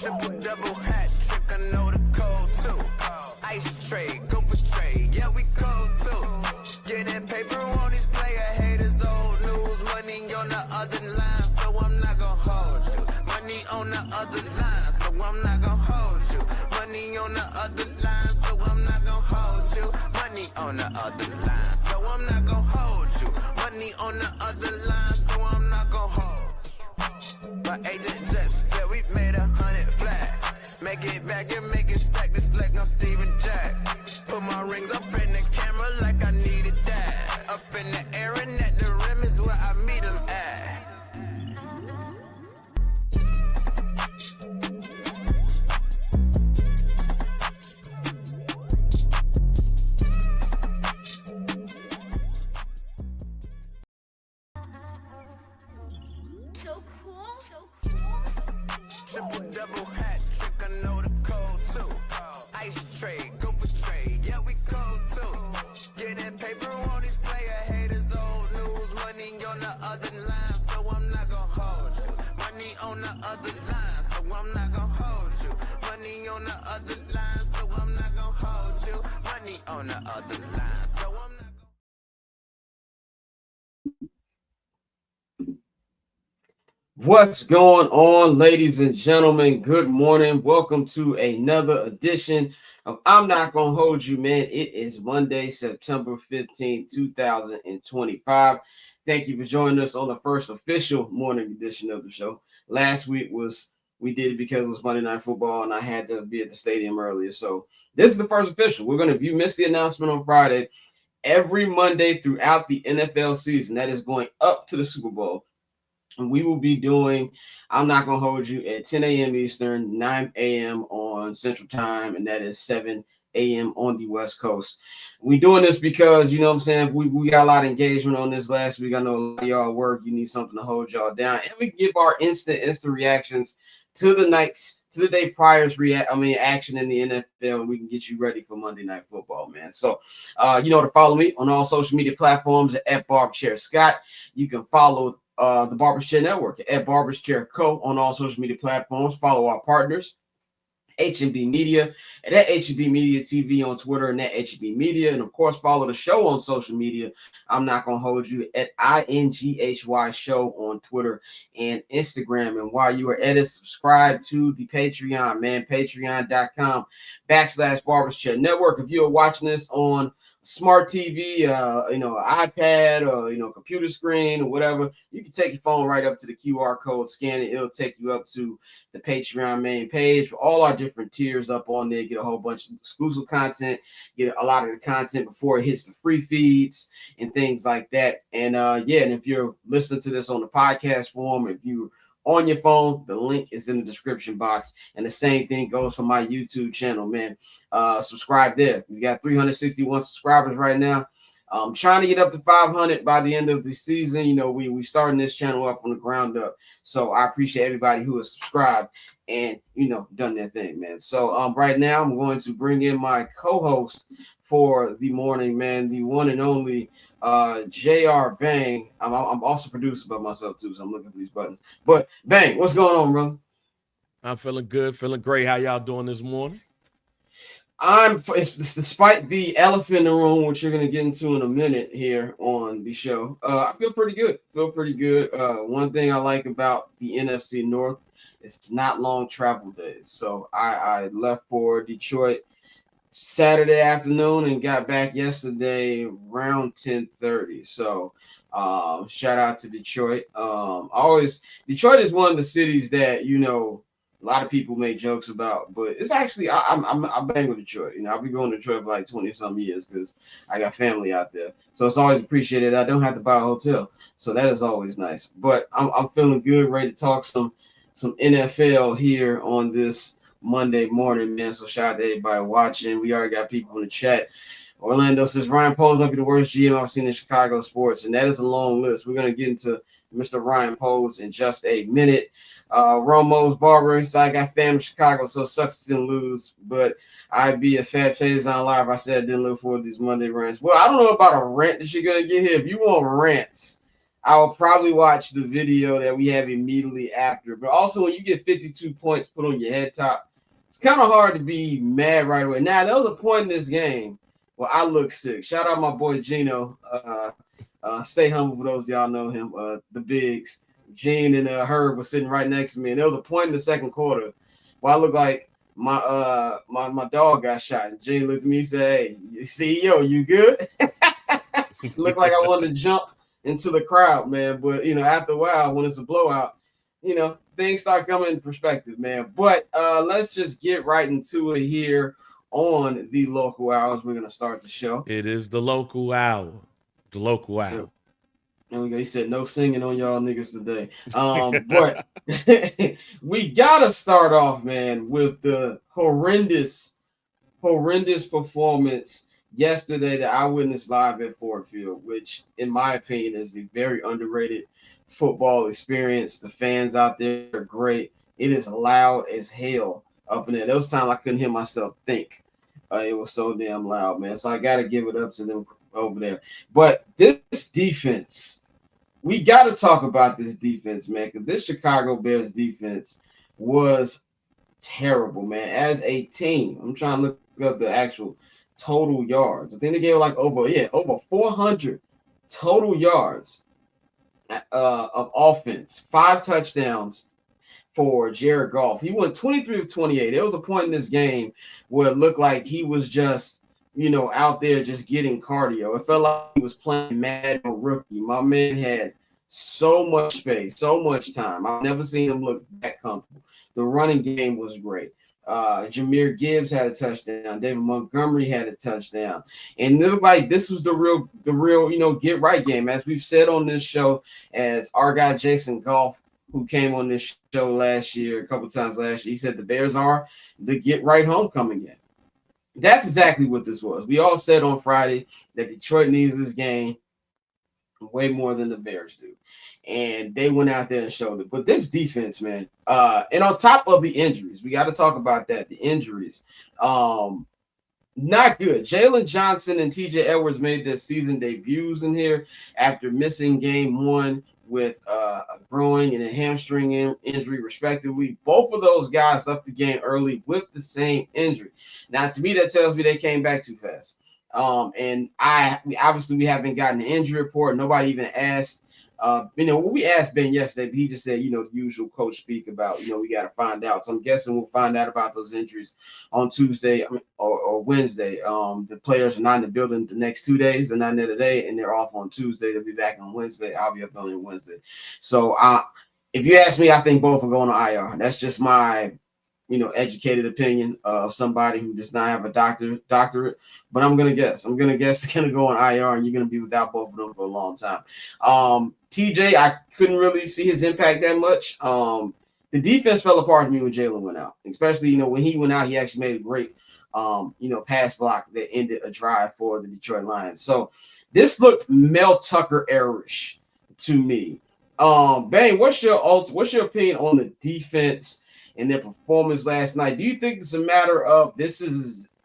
Triple double hat trick, I know the code too. Ice trade, go for trade, yeah we cold too. Getting paper on these player haters, old news. Money on the other line, so I'm not gonna hold you. Money on the other line, so I'm not gonna hold you. Money on the other line, so I'm not gonna hold you. Money on the other line, so I'm not gonna hold you. Money on the other line, so I'm not gonna hold. My agent just said we made 100 flat. Make it back and make it stack, this like no Steven Jack. Put my rings up in the camera like I needed that. Up in the air and at the rim is where I meet them at. Triple double hat trick, I know the code too. Ice trade, go for trade, yeah we cold too. Getting paper on these player haters, old news. Money on the other line, so I'm not gonna hold you. Money on the other line, so I'm not gonna hold you. Money on the other line, so I'm not gonna hold you. Money on the other line, so I'm not gonna. What's going on, ladies and gentlemen? Good morning. Welcome to another edition of I'm Not Gonna Hold You, man. It is Monday, September 15th, 2025. Thank you for joining us on the first official morning edition of the show. Last week we did it because it was Monday Night Football and I had to be at the stadium earlier. So this is the first official. If you missed the announcement on Friday, every Monday throughout the NFL season, that is going up to the Super Bowl. And we will be doing, I'm Not Gonna Hold You, at 10 a.m. Eastern, 9 a.m. on Central Time, and that is 7 a.m. on the West Coast. We're doing this because, you know what I'm saying, we got a lot of engagement on this last week. I know a lot of y'all work. You need something to hold y'all down. And we give our instant reactions to the day prior's action in the NFL, and we can get you ready for Monday Night Football, man. So, to follow me on all social media platforms at Barbchair Scott. You can follow the Barbers Chair Network at Barbers Chair Co. on all social media platforms. Follow our partners, HMB Media, and at HMB Media TV on Twitter and at HMB Media. And of course, follow the show on social media. I'm Not Gonna Hold You at INGHY Show on Twitter and Instagram. And while you are at it, subscribe to the Patreon, man. Patreon.com/Barbers Chair Network. If you are watching this on smart TV, iPad, or computer screen or whatever, you can take your phone right up to the QR code, scan it. It'll take you up to the Patreon main page for all our different tiers up on there. Get a whole bunch of exclusive content, get a lot of the content before it hits the free feeds and things like that. And and if you're listening to this on the podcast form, if you on your phone, the link is in the description box. And the same thing goes for my YouTube channel, man. Subscribe there. We got 361 subscribers right now. I'm trying to get up to 500 by the end of the season. We starting this channel up from the ground up. So I appreciate everybody who has subscribed and, done their thing, man. So right now I'm going to bring in my co-host for the morning, man, the one and only JR Bang. I'm also produced by myself too, so I'm looking for these buttons. But Bang, what's going on, bro? I'm feeling good, feeling great. How y'all doing this morning? Despite the elephant in the room, which you're going to get into in a minute here on the show, I feel pretty good. One thing I like about the NFC North, it's not long travel days. So I left for Detroit Saturday afternoon and got back yesterday around 10:30. So shout out to Detroit. Detroit is one of the cities that, a lot of people make jokes about, but it's actually I bang with Detroit. I'll be going to Detroit for like 20-some years because I got family out there. So it's always appreciated. I don't have to buy a hotel, so that is always nice. But I'm feeling good, ready to talk some NFL here on this Monday morning, man. So shout out to everybody watching. We already got people in the chat. Orlando says Ryan Poles might be the worst GM I've seen in Chicago sports, and that is a long list. We're gonna get into Mr. Ryan Poles in just a minute. Romo's Barber inside, I got fam in Chicago, so it sucks to lose, but I'd be a fat phase on live. I said I didn't look forward to these Monday rants. Well, I don't know about a rant that you're gonna get here. If you want rants, I'll probably watch the video that we have immediately after. But also, when you get 52 points put on your head top, it's kind of hard to be mad right away. Now, there was a point in this game where I looked sick. Shout out my boy Gino. Stay humble for those of y'all know him. The Bigs, Gene and Herb was sitting right next to me, and there was a point in the second quarter where I looked like my dog got shot. And Gene looked at me and said, "Hey, CEO, you good?" Looked like I wanted to jump into the crowd, man. But after a while, when it's a blowout, things start coming in perspective, man. But let's just get right into it here on the local hours. We're gonna start the show. It is the local hour. The local hour. And he said no singing on y'all niggas today. But we gotta start off, man, with the horrendous performance yesterday that I witnessed live at Ford Field, which, in my opinion, is a very underrated football experience. The fans out there are great. It is loud as hell up in there. Those times I couldn't hear myself think. It was so damn loud, man. So I got to give it up to them over there. But this defense, we got to talk about this defense, man, because this Chicago Bears defense was terrible, man. As a team, I'm trying to look up the actual total yards. I think they gave like over 400 total yards of offense, 5 touchdowns for Jared Goff. He went 23 of 28. There was a point in this game where it looked like he was just, out there just getting cardio. It felt like he was playing Madden rookie. My man had so much space, so much time. I've never seen him look that comfortable. The running game was great. Jahmyr Gibbs had a touchdown. David Montgomery had a touchdown. And it looked like this was the real, get right game. As we've said on this show, as our guy Jason Goff, who came on this show a couple times last year, he said the Bears are the get right homecoming game. That's exactly what this was. We all said on Friday that Detroit needs this game way more than the Bears do. And they went out there and showed it. But this defense, man, and on top of the injuries, we got to talk about that. The injuries, not good. Jalen Johnson and TJ Edwards made their season debuts in here after missing game 1 with a groin and a hamstring injury, respectively. Both of those guys left the game early with the same injury. Now, to me, that tells me they came back too fast. And we haven't gotten an injury report. Nobody even asked. We asked Ben yesterday, but he just said, the usual coach speak about, we got to find out. So I'm guessing we'll find out about those injuries on Tuesday or Wednesday. The players are not in the building the next 2 days. They're not in there today, and they're off on Tuesday. They'll be back on Wednesday. I'll be up on Wednesday. So if you ask me, I think both are going to IR. That's just my educated opinion of somebody who does not have a doctorate, but I'm gonna guess it's gonna go on IR, and you're gonna be without both of them for a long time. TJ, I couldn't really see his impact that much. The defense fell apart to me when Jalen went out, especially when he went out, he actually made a great pass block that ended a drive for the Detroit Lions. So this looked Mel Tucker-erish to me. Bang, what's your opinion on the defense and their performance last night? Do you think it's a matter of they're this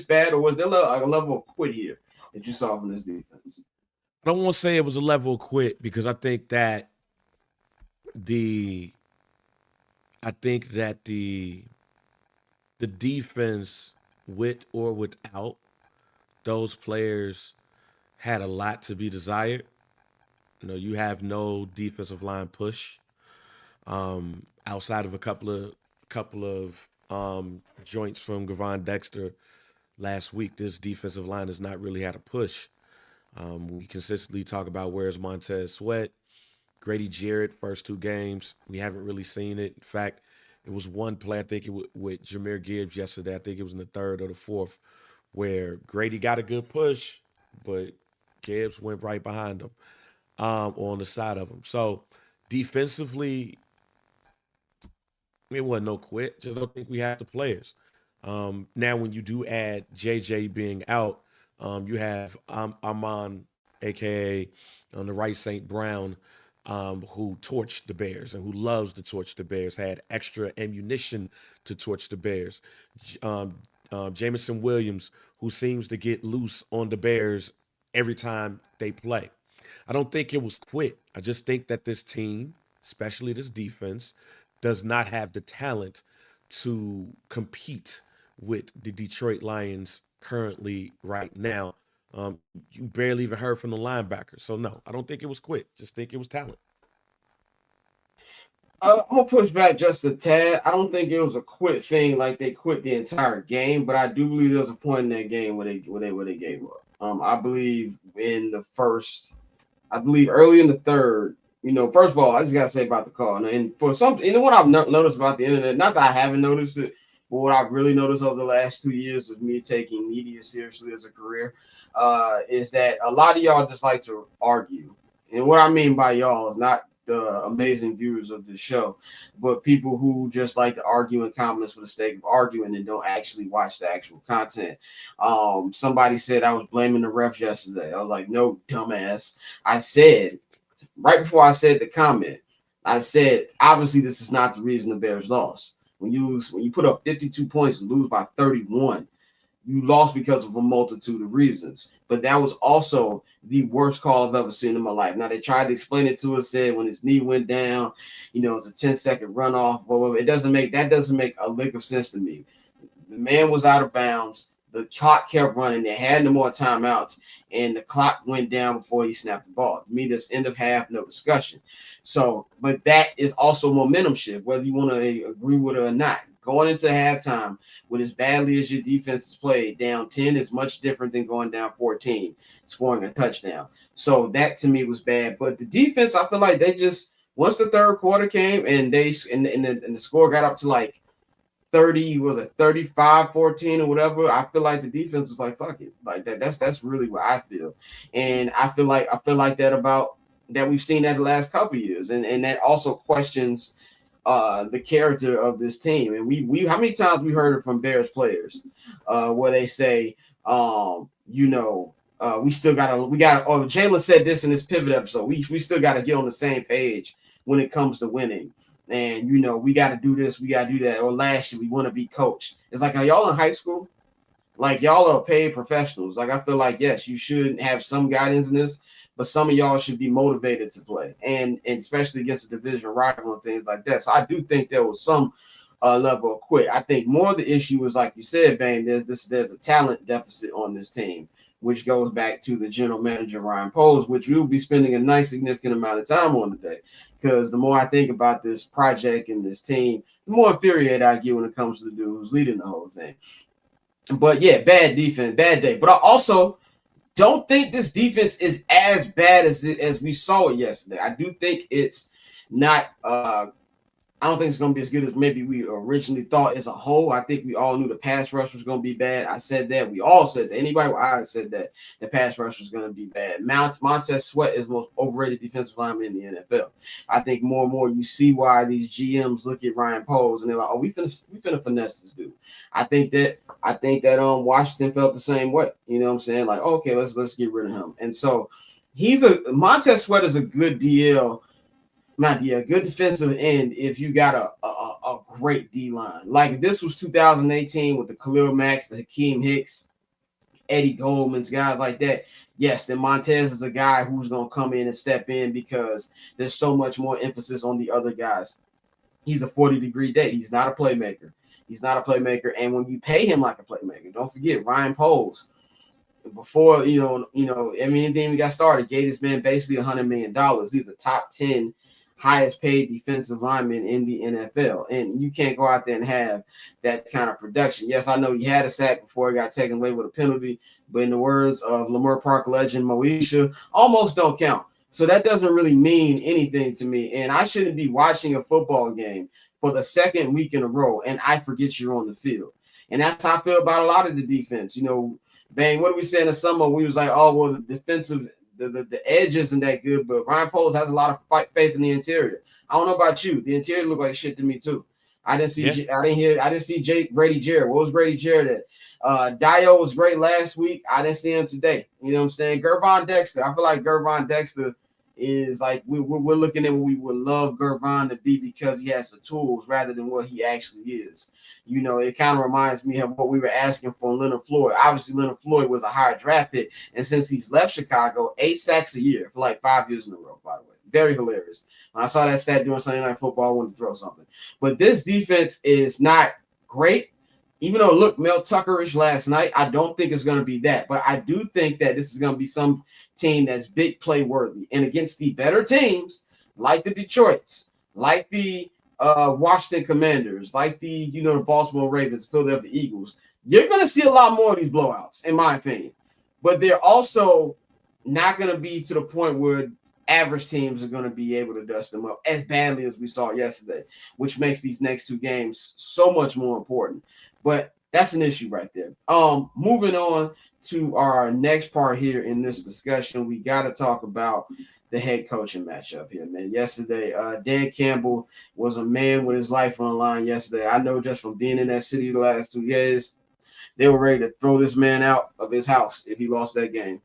bad, or was there a level of quit here that you saw from this defense? I don't want to say it was a level of quit, because I think that the defense, with or without those players, had a lot to be desired. You have no defensive line push. Outside of a couple of joints from Gavon Dexter last week, this defensive line has not really had a push. We consistently talk about where's Montez Sweat, Grady Jarrett, first 2 games. We haven't really seen it. In fact, it was one play, I think with Jahmyr Gibbs yesterday, I think it was in the 3rd or the 4th, where Grady got a good push, but Gibbs went right behind him on the side of him. So defensively, it wasn't no quit. Just don't think we have the players. Now, when you do add JJ being out, you have Amon, a.k.a. on the right, St. Brown, who torched the Bears and who loves to torch the Bears, had extra ammunition to torch the Bears. Jameson Williams, who seems to get loose on the Bears every time they play. I don't think it was quit. I just think that this team, especially this defense, does not have the talent to compete with the Detroit Lions currently right now. You barely even heard from the linebackers. So no, I don't think it was quit. Just think it was talent. I'm gonna push back just a tad. I don't think it was a quit thing, like they quit the entire game, but I do believe there was a point in that game where they gave up. I believe in the first, I believe early in the third. First of all, I just gotta say about the call, and for something, what I've noticed about the internet, not that I haven't noticed it, but what I've really noticed over the last 2 years of me taking media seriously as a career, is that a lot of y'all just like to argue, and what I mean by y'all is not the amazing viewers of the show, but people who just like to argue in comments for the sake of arguing and don't actually watch the actual content. Somebody said I was blaming the refs yesterday. I was like, no, dumbass. I said right before I said the comment, I said obviously this is not the reason the Bears lost. When you put up 52 points and lose by 31, you lost because of a multitude of reasons. But that was also the worst call I've ever seen in my life. Now, they tried to explain it to us, said when his knee went down, it's a 10-second runoff. Well, that doesn't make a lick of sense to me. The man was out of bounds. The clock kept running. They had no more timeouts, and the clock went down before he snapped the ball. To me, this end of half, no discussion. So, but that is also momentum shift, whether you want to agree with it or not. Going into halftime with as badly as your defense has played, down 10 is much different than going down 14, scoring a touchdown. So that to me was bad. But the defense, I feel like they just, once the third quarter came and the score got up to like 30, was it 35-14 or whatever, I feel like the defense was like, fuck it. Like that's really what I feel. And I feel like that about that we've seen that the last couple of years. And that also questions the character of this team. And we how many times we heard it from Bears players where they say, we still gotta Jalen said this in this pivot episode. We still gotta get on the same page when it comes to winning. And we gotta do this, we gotta do that. Or last year we want to be coached. It's like, are y'all in high school? Like, y'all are paid professionals. Like, I feel like, yes, you should have some guidance in this, but some of y'all should be motivated to play, and especially against a division rival and things like that. So I do think there was some level of quit. I think more of the issue is, like you said, Bang, there's a talent deficit on this team, which goes back to the general manager, Ryan Poles, which we will be spending a nice significant amount of time on today. Because the more I think about this project and this team, the more infuriated I get when it comes to the dude who's leading the whole thing. But yeah, bad defense, bad day. But I also don't think this defense is as bad as we saw it yesterday. I do think it's not. I don't think it's going to be as good as maybe we originally thought as a whole. I think we all knew the pass rush was going to be bad. I said that. We all said that. Anybody with eyes said that the pass rush was going to be bad. Montez Sweat is the most overrated defensive lineman in the NFL. I think more and more you see why these GMs look at Ryan Poles and they're like, oh, we finna finesse this dude. I think that Washington felt the same way. You know what I'm saying? Like, okay, let's get rid of him. And so Montez Sweat is a good DL. Not a good defensive end if you got a great D line. Like, this was 2018 with the Khalil Macks, the Hakeem Hicks, Eddie Goldman's, guys like that. Yes, then Montez is a guy who's going to come in and step in because there's so much more emphasis on the other guys. He's a 40-degree day. He's not a playmaker. And when you pay him like a playmaker, don't forget Ryan Poles. Before anything we got started, gave this man basically $100 million. He's a top 10 highest paid defensive lineman in the NFL. And you can't go out there and have that kind of production. Yes, I know he had a sack before he got taken away with a penalty, but in the words of Lamar Park legend Moesha, almost don't count. So that doesn't really mean anything to me. And I shouldn't be watching a football game for the second week in a row and I forget you're on the field. And that's how I feel about a lot of the defense. Bang, what did we say in the summer? We was like, oh, well, the defensive the edge isn't that good, but Ryan Poles has a lot of faith in the interior. I don't know about you. The interior looked like shit to me too. I didn't see Grady Jarrett. What was Grady Jarrett at? Dio was great last week. I didn't see him today. You know what I'm saying? Gervon Dexter. I feel like Gervon Dexter is like we're looking at what we would love Gervon to be because he has the tools rather than what he actually is. You know, it kind of reminds me of what we were asking for Leonard Floyd. Obviously, Leonard Floyd was a higher draft pick, and since he's left Chicago, 8 sacks a year for like 5 years in a row, by the way. Very hilarious. When I saw that stat during Sunday Night Football, I wanted to throw something. But this defense is not great. Even though it looked Mel Tuckerish last night, I don't think it's going to be that. But I do think that this is going to be some team that's big play worthy. And against the better teams, like the Detroits, like the Washington Commanders, like the Baltimore Ravens, Philadelphia Eagles, you're going to see a lot more of these blowouts, in my opinion. But they're also not going to be to the point where average teams are going to be able to dust them up as badly as we saw yesterday, which makes these next 2 games so much more important. But that's an issue right there. Moving on to our next part here in this discussion, we got to talk about the head coaching matchup here, man. Yesterday, Dan Campbell was a man with his life on the line yesterday. I know just from being in that city the last 2 years, they were ready to throw this man out of his house if he lost that game.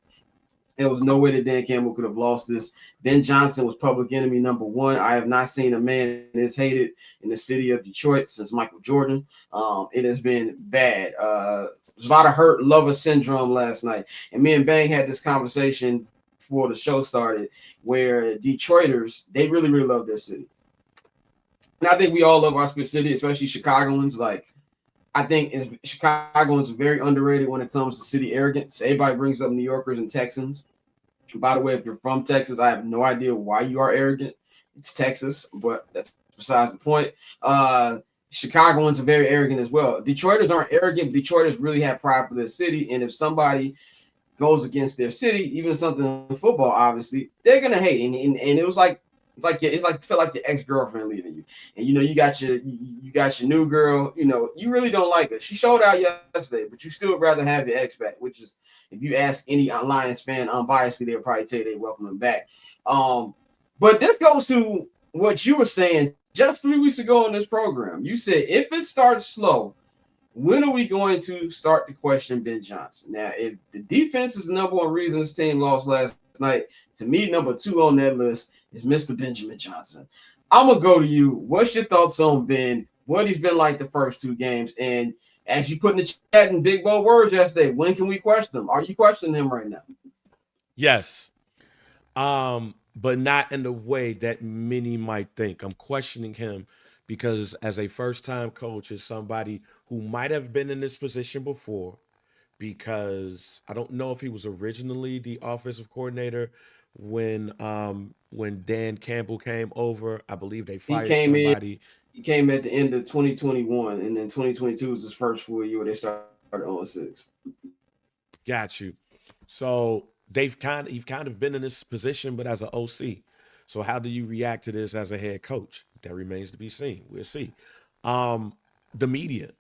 There was no way that Dan Campbell could have lost this. Ben Johnson was public enemy number 1. I have not seen a man this hated in the city of Detroit since Michael Jordan. It has been bad. There's a lot of hurt lover syndrome last night. And me and Bang had this conversation before the show started where Detroiters, they really, really love their city. And I think we all love our city, especially Chicagoans. Like, I think Chicagoans are very underrated when it comes to city arrogance. Everybody brings up New Yorkers and Texans. By the way, if you're from Texas, I have no idea why you are arrogant. It's Texas, but that's besides the point. Chicagoans are very arrogant as well. Detroiters aren't arrogant. Detroiters really have pride for their city, and if somebody goes against their city, even something in football, obviously, they're gonna hate. And it was like it felt like your ex-girlfriend leaving you, and you got your new girl. You really don't like her. She showed out yesterday, but you still would rather have your ex back. Which is, if you ask any Lions fan unbiasedly, they'll probably tell you they welcome him back. But this goes to what you were saying just 3 weeks ago on this program. You said if it starts slow, when are we going to start to question Ben Johnson? Now, if the defense is the number 1 reason this team lost last night, to me, number 2 on that list is Mr. Benjamin Johnson. I'm going to go to you. What's your thoughts on Ben? What he's been like the first 2 games? And as you put in the chat in big, bold words yesterday, when can we question him? Are you questioning him right now? Yes. But not in the way that many might think. I'm questioning him because as a first-time coach, is somebody who might have been in this position before, because I don't know if he was originally the offensive coordinator when Dan Campbell came over. I believe they fired somebody. He came at the end of 2021, and then 2022 was his first full year where they started 0-6. Got you. So you've kind of been in this position, but as an OC. So how do you react to this as a head coach? That remains to be seen. We'll see. The media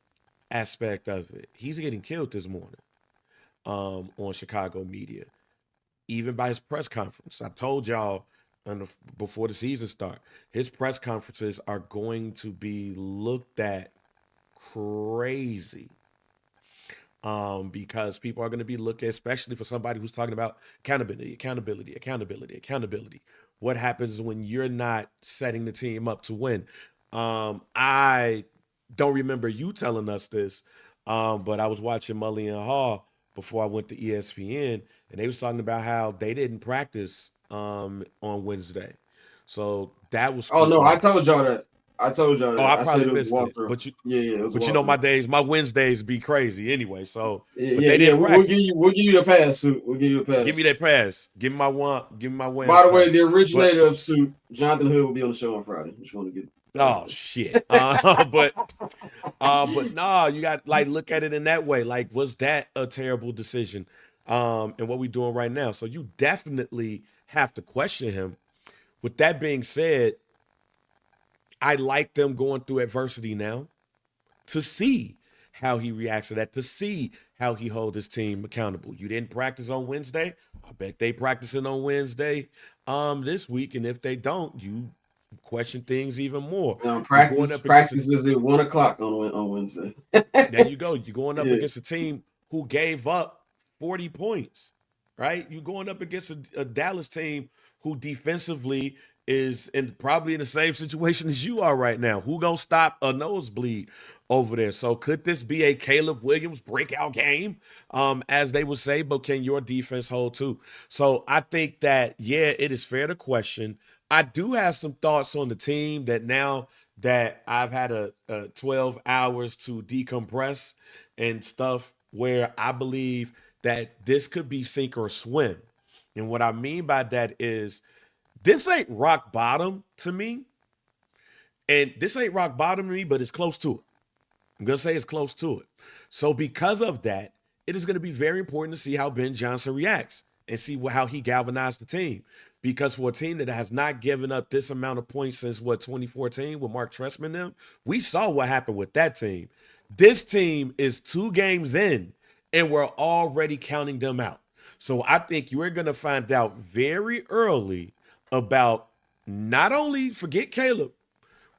aspect of it. He's getting killed this morning on Chicago media, even by his press conference. I told y'all before the season start, his press conferences are going to be looked at crazy. Because people are going to be looking, especially for somebody who's talking about accountability. What happens when you're not setting the team up to win? I don't remember you telling us this, but I was watching Mully and Hall before I went to ESPN, and they was talking about how they didn't practice on Wednesday. So that was cool. Oh, no, I told y'all that. Oh, I probably missed it. But my Wednesdays be crazy anyway. So they didn't practice. We'll give you a pass, Suit. We'll give you a pass. Give me that pass. Give me my win. By the way, the originator of Suit, Jonathan Hood, will be on the show on Friday. Just want to get. Oh shit. But nah, you got look at it in that way. Like, was that a terrible decision? And what we doing right now? So you definitely have to question him. With that being said, I like them going through adversity now to see how he reacts to that, to see how he holds his team accountable. You didn't practice on Wednesday. I bet they practicing on Wednesday this week. And if they don't, you question things even more. Practice is at 1 o'clock on Wednesday. There you go. You're going up against a team who gave up 40 points, right? You're going up against a Dallas team who defensively is probably in the same situation as you are right now. Who gonna stop a nosebleed over there? So could this be a Caleb Williams breakout game, as they would say? But can your defense hold too? So I think that, yeah, it is fair to question. I do have some thoughts on the team that now that I've had a 12 hours to decompress and stuff, where I believe that this could be sink or swim. And what I mean by that is this ain't rock bottom to me. And this ain't rock bottom to me, but it's close to it. I'm going to say it's close to it. So because of that, it is going to be very important to see how Ben Johnson reacts and see how he galvanized the team. Because for a team that has not given up this amount of points since, 2014 with Mark Trestman them, we saw what happened with that team. This team is 2 games in, and we're already counting them out. So I think you're going to find out very early about not only, forget Caleb,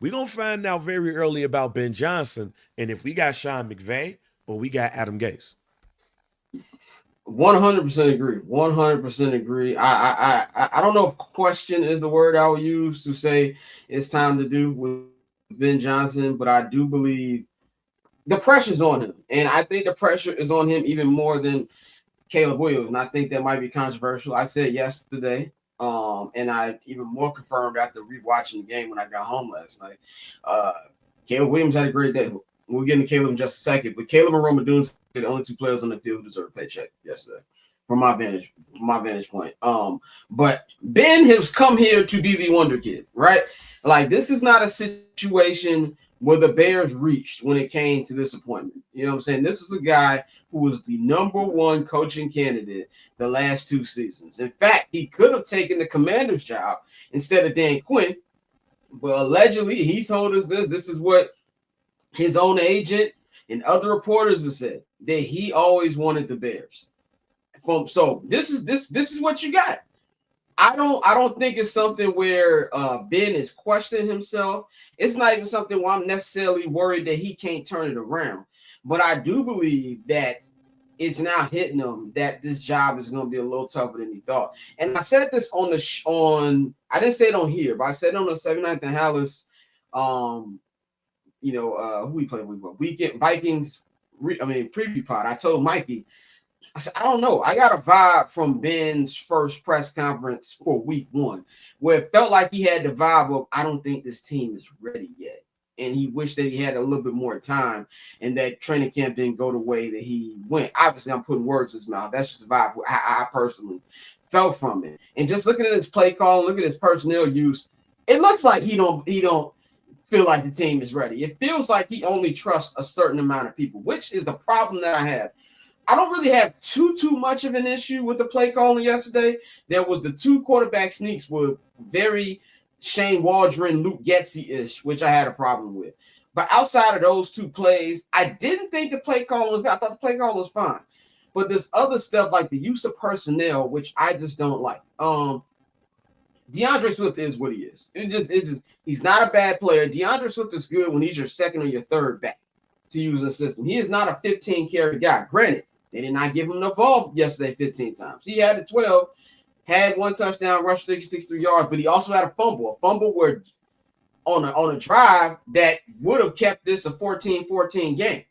we're going to find out very early about Ben Johnson, and if we got Sean McVay or we got Adam Gase. 100% agree. 100% agree. I don't know if question is the word I would use to say it's time to do with Ben Johnson, but I do believe the pressure's on him. And I think the pressure is on him even more than Caleb Williams. And I think that might be controversial. I said yesterday, and I even more confirmed after rewatching the game when I got home last night. Caleb Williams had a great day. We'll get into Caleb in just a second, but Caleb and Rome Odunze are the only 2 players on the field who deserve a paycheck yesterday, from my vantage point. But Ben has come here to be the wonder kid, right? Like, this is not a situation where the Bears reached when it came to this appointment. You know what I'm saying? This is a guy who was the #1 coaching candidate the last 2 seasons. In fact, he could have taken the Commander's job instead of Dan Quinn, but allegedly he told us this. This is what his own agent and other reporters have said, that he always wanted the Bears. So this is what you got. I don't think it's something where Ben is questioning himself. It's not even something where I'm necessarily worried that he can't turn it around. But I do believe that it's now hitting him that this job is going to be a little tougher than he thought. And I said this on I didn't say it on here, but I said it on the 79th and Hallis, who we played with, Weekend Vikings, preview pod. I told Mikey, I said, I don't know. I got a vibe from Ben's first press conference for week 1, where it felt like he had the vibe of, I don't think this team is ready yet. And he wished that he had a little bit more time and that training camp didn't go the way that he went. Obviously, I'm putting words in his mouth. That's just the vibe I personally felt from it. And just looking at his play call, look at his personnel use, it looks like he don't feel like the team is ready. It feels like he only trusts a certain amount of people, which is the problem that I have. I don't really have too much of an issue with the play calling yesterday. There was the 2 quarterback sneaks were very Shane Waldron, Luke Getsy-ish, which I had a problem with. But outside of those 2 plays, I didn't think the play calling was bad. I thought the play call was fine. But there's other stuff like the use of personnel, which I just don't like. DeAndre Swift is what he is. He's not a bad player. DeAndre Swift is good when he's your second or your third back to use the system. He is not a 15-carry guy. Granted, they did not give him the ball yesterday 15 times. He had 12, had 1 touchdown, rushed 63 yards, but he also had a fumble where on a drive that would have kept this a 14-14 game.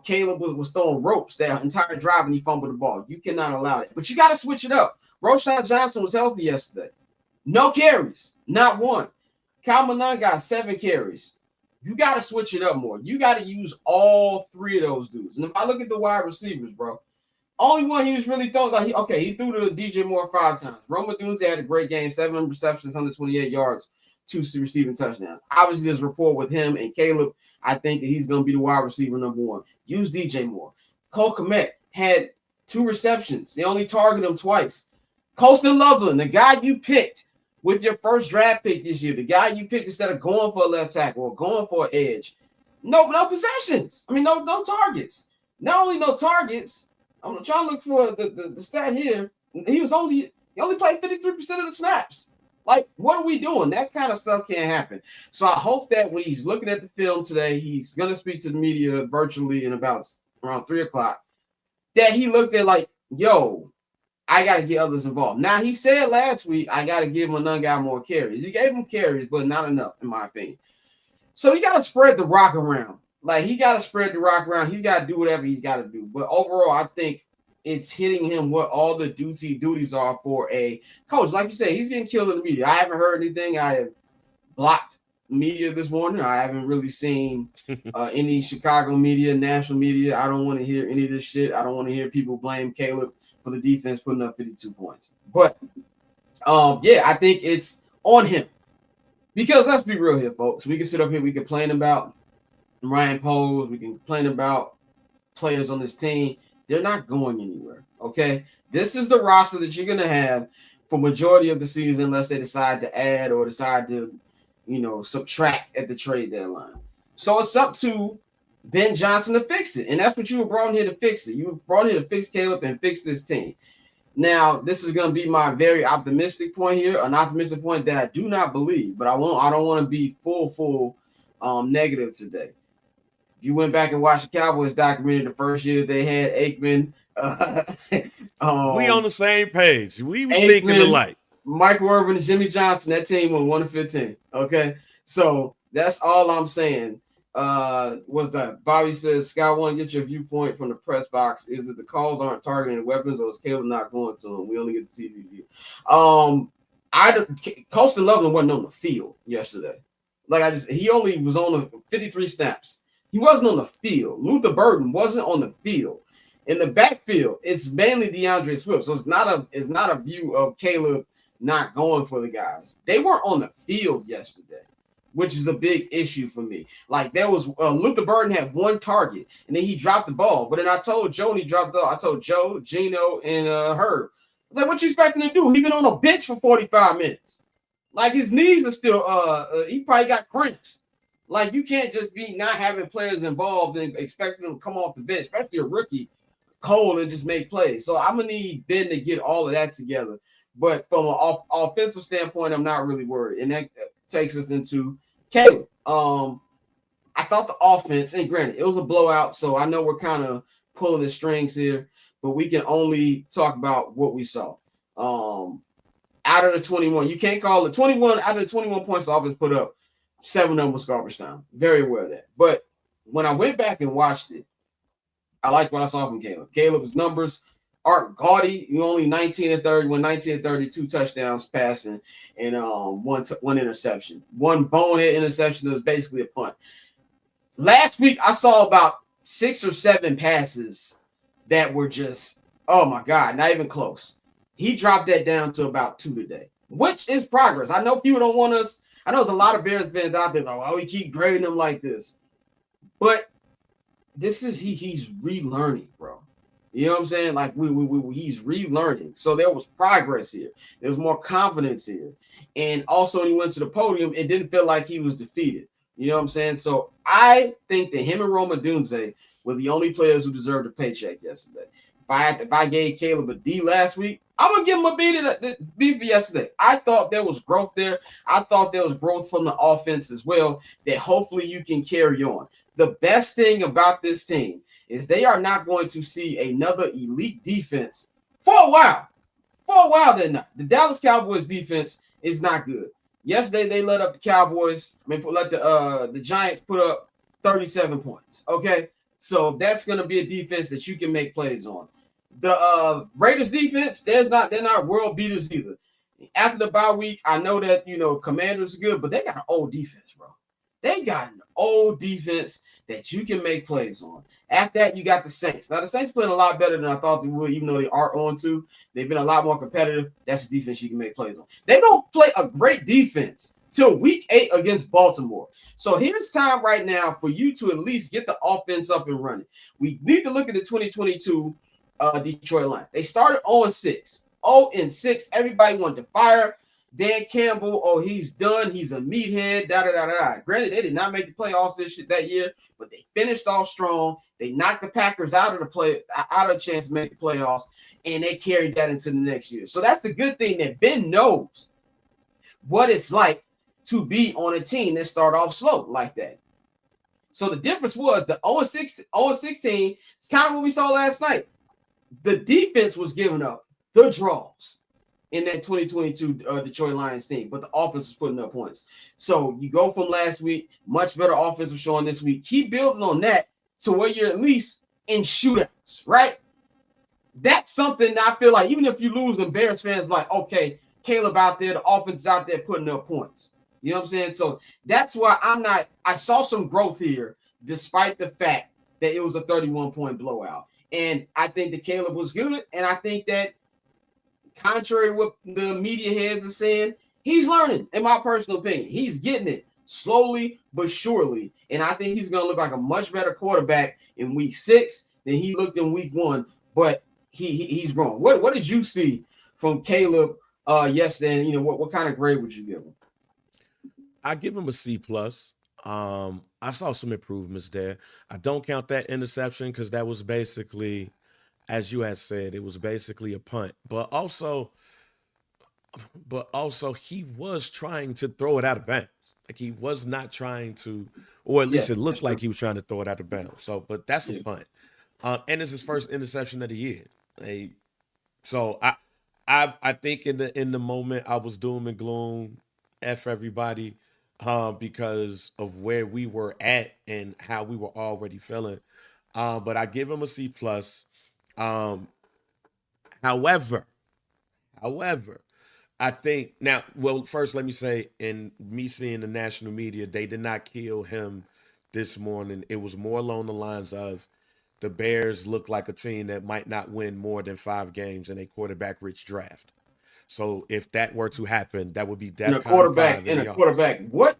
Caleb was throwing ropes that entire drive and he fumbled the ball. You cannot allow it. But you got to switch it up. Roshan Johnson was healthy yesterday. No carries, not 1. Kyle Manon got 7 carries. You got to switch it up more. You got to use all 3 of those dudes. And if I look at the wide receivers, bro, only one he was really throwing, he threw to DJ Moore 5 times. Rome Odunze had a great game, 7 receptions, 128 yards, 2 receiving touchdowns. Obviously, there's a rapport with him and Caleb. I think that he's going to be the wide receiver #1. Use DJ Moore. Cole Kmet had 2 receptions. They only targeted him twice. Colston Loveland, the guy you picked with your first draft pick this year, the guy you picked instead of going for a left tackle or going for an edge. No possessions. No targets. Not only no targets, I'm trying to look for the stat here. He only played 53% of the snaps. Like, what are we doing? That kind of stuff can't happen. So I hope that when he's looking at the film today, he's going to speak to the media virtually in about around 3 o'clock, that he looked at like, yo, I got to get others involved. Now, he said last week, I got to give another guy more carries. He gave him carries, but not enough, in my opinion. So he got to spread the rock around. Like, he got to spread the rock around. He's got to do whatever he's got to do. But overall, I think it's hitting him what all the duties are for a coach. Like you said, he's getting killed in the media. I haven't heard anything. I have blocked media this morning. I haven't really seen any Chicago media, national media. I don't want to hear any of this shit. I don't want to hear people blame Caleb for the defense putting up 52 points. But, yeah, I think it's on him. Because let's be real here, folks. We can sit up here, we complain about Ryan Poles, we can complain about players on this team. They're not going anywhere, okay? This is the roster that you're going to have for majority of the season unless they decide to add or decide to, subtract at the trade deadline. So it's up to Ben Johnson to fix it, and that's what you were brought in here to fix it. You were brought in here to fix Caleb and fix this team. Now, this is going to be my very optimistic point here, an optimistic point that I do not believe, but I don't want to be full negative today. If you went back and watched the Cowboys documentary the first year they had Aikman, we on the same page. We Aikman, thinking alike. Michael Irvin and Jimmy Johnson, that team won 1-15. Okay, so that's all I'm saying. Was that Bobby says, Scott, want to get your viewpoint from the press box. Is it the calls aren't targeting weapons, or is Caleb not going to them? We only get the TV view. Colston Loveland wasn't on the field yesterday. He only was on the 53 snaps. He wasn't on the field. Luther Burden wasn't on the field. In the backfield, it's mainly DeAndre Swift. So it's not a view of Caleb not going for the guys. They weren't on the field yesterday, which is a big issue for me. Like, there was Luther Burden had one target, and then he dropped the ball. But then I told Joe, and he dropped the ball. I told Joe, Gino, and Herb. I was like, what you expecting to do? He been on a bench for 45 minutes. Like, his knees are still, he probably got cramps. Like, you can't just be not having players involved and expecting them to come off the bench, especially a rookie, cold, and just make plays. So I'm going to need Ben to get all of that together. But from an offensive standpoint, I'm not really worried. And that takes us into Caleb. I thought the offense, and granted, it was a blowout, so I know we're kind of pulling the strings here, but we can only talk about what we saw. Out of the 21, you can't call it 21 out of the 21 points the offense put up, 7 of them was garbage time. Very aware of that. But when I went back and watched it, I liked what I saw from Caleb. Caleb's numbers aren't gaudy. You only 19 and 30, 19 and 32 touchdowns passing, and one interception. One bonehead interception that was basically a punt. Last week, I saw about 6 or 7 passes that were just, oh my God, not even close. He dropped that down to about 2 today, which is progress. I know people don't want us. I know there's a lot of Bears fans out there like, why we keep grading them like this? But this is he's relearning, bro. You know what I'm saying? Like he's relearning. So there was progress here. There's more confidence here. And also when he went to the podium, it didn't feel like he was defeated. You know what I'm saying? So I think that him and Roma Dunze were the only players who deserved a paycheck yesterday. If I gave Caleb a D last week, I'm going to give him a B for yesterday. I thought there was growth there. I thought there was growth from the offense as well that hopefully you can carry on. The best thing about this team is they are not going to see another elite defense for a while. For a while, they're not. The Dallas Cowboys defense is not good. Yesterday, they let up the Cowboys. Let the Giants put up 37 points. Okay, so that's going to be a defense that you can make plays on. The Raiders defense, they're not world beaters either. After the bye week, I know that Commanders are good, but they got an old defense, bro. They got an old defense that you can make plays on. After that, you got the Saints. Now, the Saints playing a lot better than I thought they would, even though they are on to. They've been a lot more competitive. That's a defense you can make plays on. They don't play a great defense till week 8 against Baltimore. So here's time right now for you to at least get the offense up and running. We need to look at the 2022 Detroit Lions. They started 0-6. 0-6. Everybody wanted to fire Dan Campbell. Oh, he's done. He's a meathead. Granted, they did not make the playoffs that year, but they finished off strong. They knocked the Packers out of a chance to make the playoffs, and they carried that into the next year. So that's the good thing that Ben knows what it's like to be on a team that start off slow like that. So the difference was the 0-16. It's kind of what we saw last night. The defense was giving up the draws in that 2022 Detroit Lions team, but the offense is putting up points. So you go from last week, much better offensive showing this week. Keep building on that to where you're at least in shootouts, right? That's something that I feel like even if you lose, the Bears fans like, okay, Caleb out there, the offense is out there putting up points. You know what I'm saying? So that's why I saw some growth here, despite the fact that it was a 31-point blowout. And I think that Caleb was good. And I think that contrary to what the media heads are saying, he's learning, in my personal opinion. He's getting it slowly but surely. And I think he's going to look like a much better quarterback in week 6 than he looked in week 1. But he's grown. What did you see from Caleb yesterday? And, what kind of grade would you give him? I give him a C+. I saw some improvements there. I don't count that interception because that was basically, as you had said, it was basically a punt. But also he was trying to throw it out of bounds. Like he was not trying to, or at least it looked like he was trying to throw it out of bounds. So, but that's a punt. And it's his first interception of the year. So I think in the moment I was doom and gloom, F everybody, because of where we were at and how we were already feeling. But I give him a C+. However, I think now, well, first let me say, in me seeing the national media, they did not kill him this morning. It was more along the lines of the Bears look like a team that might not win more than 5 games in a quarterback-rich draft. So if that were to happen, that would be DEFCON 5 in a quarterback. What?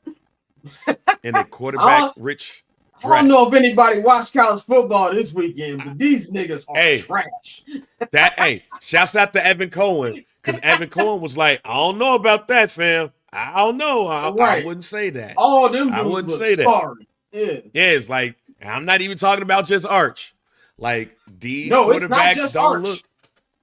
In a quarterback-rich draft. I don't know if anybody watched college football this weekend, but these niggas are trash. Shouts out to Evan Cohen, because Evan Cohen was like, I don't know about that, fam. I don't know. I wouldn't say that. All them I dudes wouldn't look say that. sorry. Yeah, it's like, I'm not even talking about just Arch. Like, these quarterbacks don't look.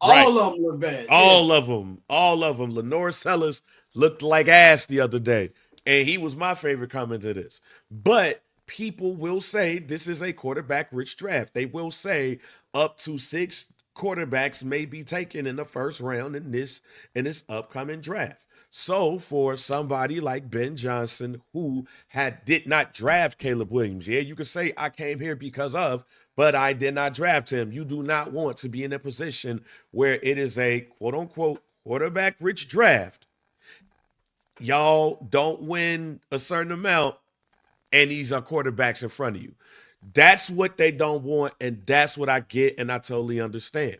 All of them look bad. All of them. Lenore Sellers looked like ass the other day. And he was my favorite comment to this. But people will say this is a quarterback-rich draft. They will say up to 6 quarterbacks may be taken in the first round in this upcoming draft. So for somebody like Ben Johnson, who did not draft Caleb Williams, you could say I came here because of, but I did not draft him. You do not want to be in a position where it is a quote-unquote quarterback-rich draft. Y'all don't win a certain amount, and these are quarterbacks in front of you. That's what they don't want, and that's what I get, and I totally understand.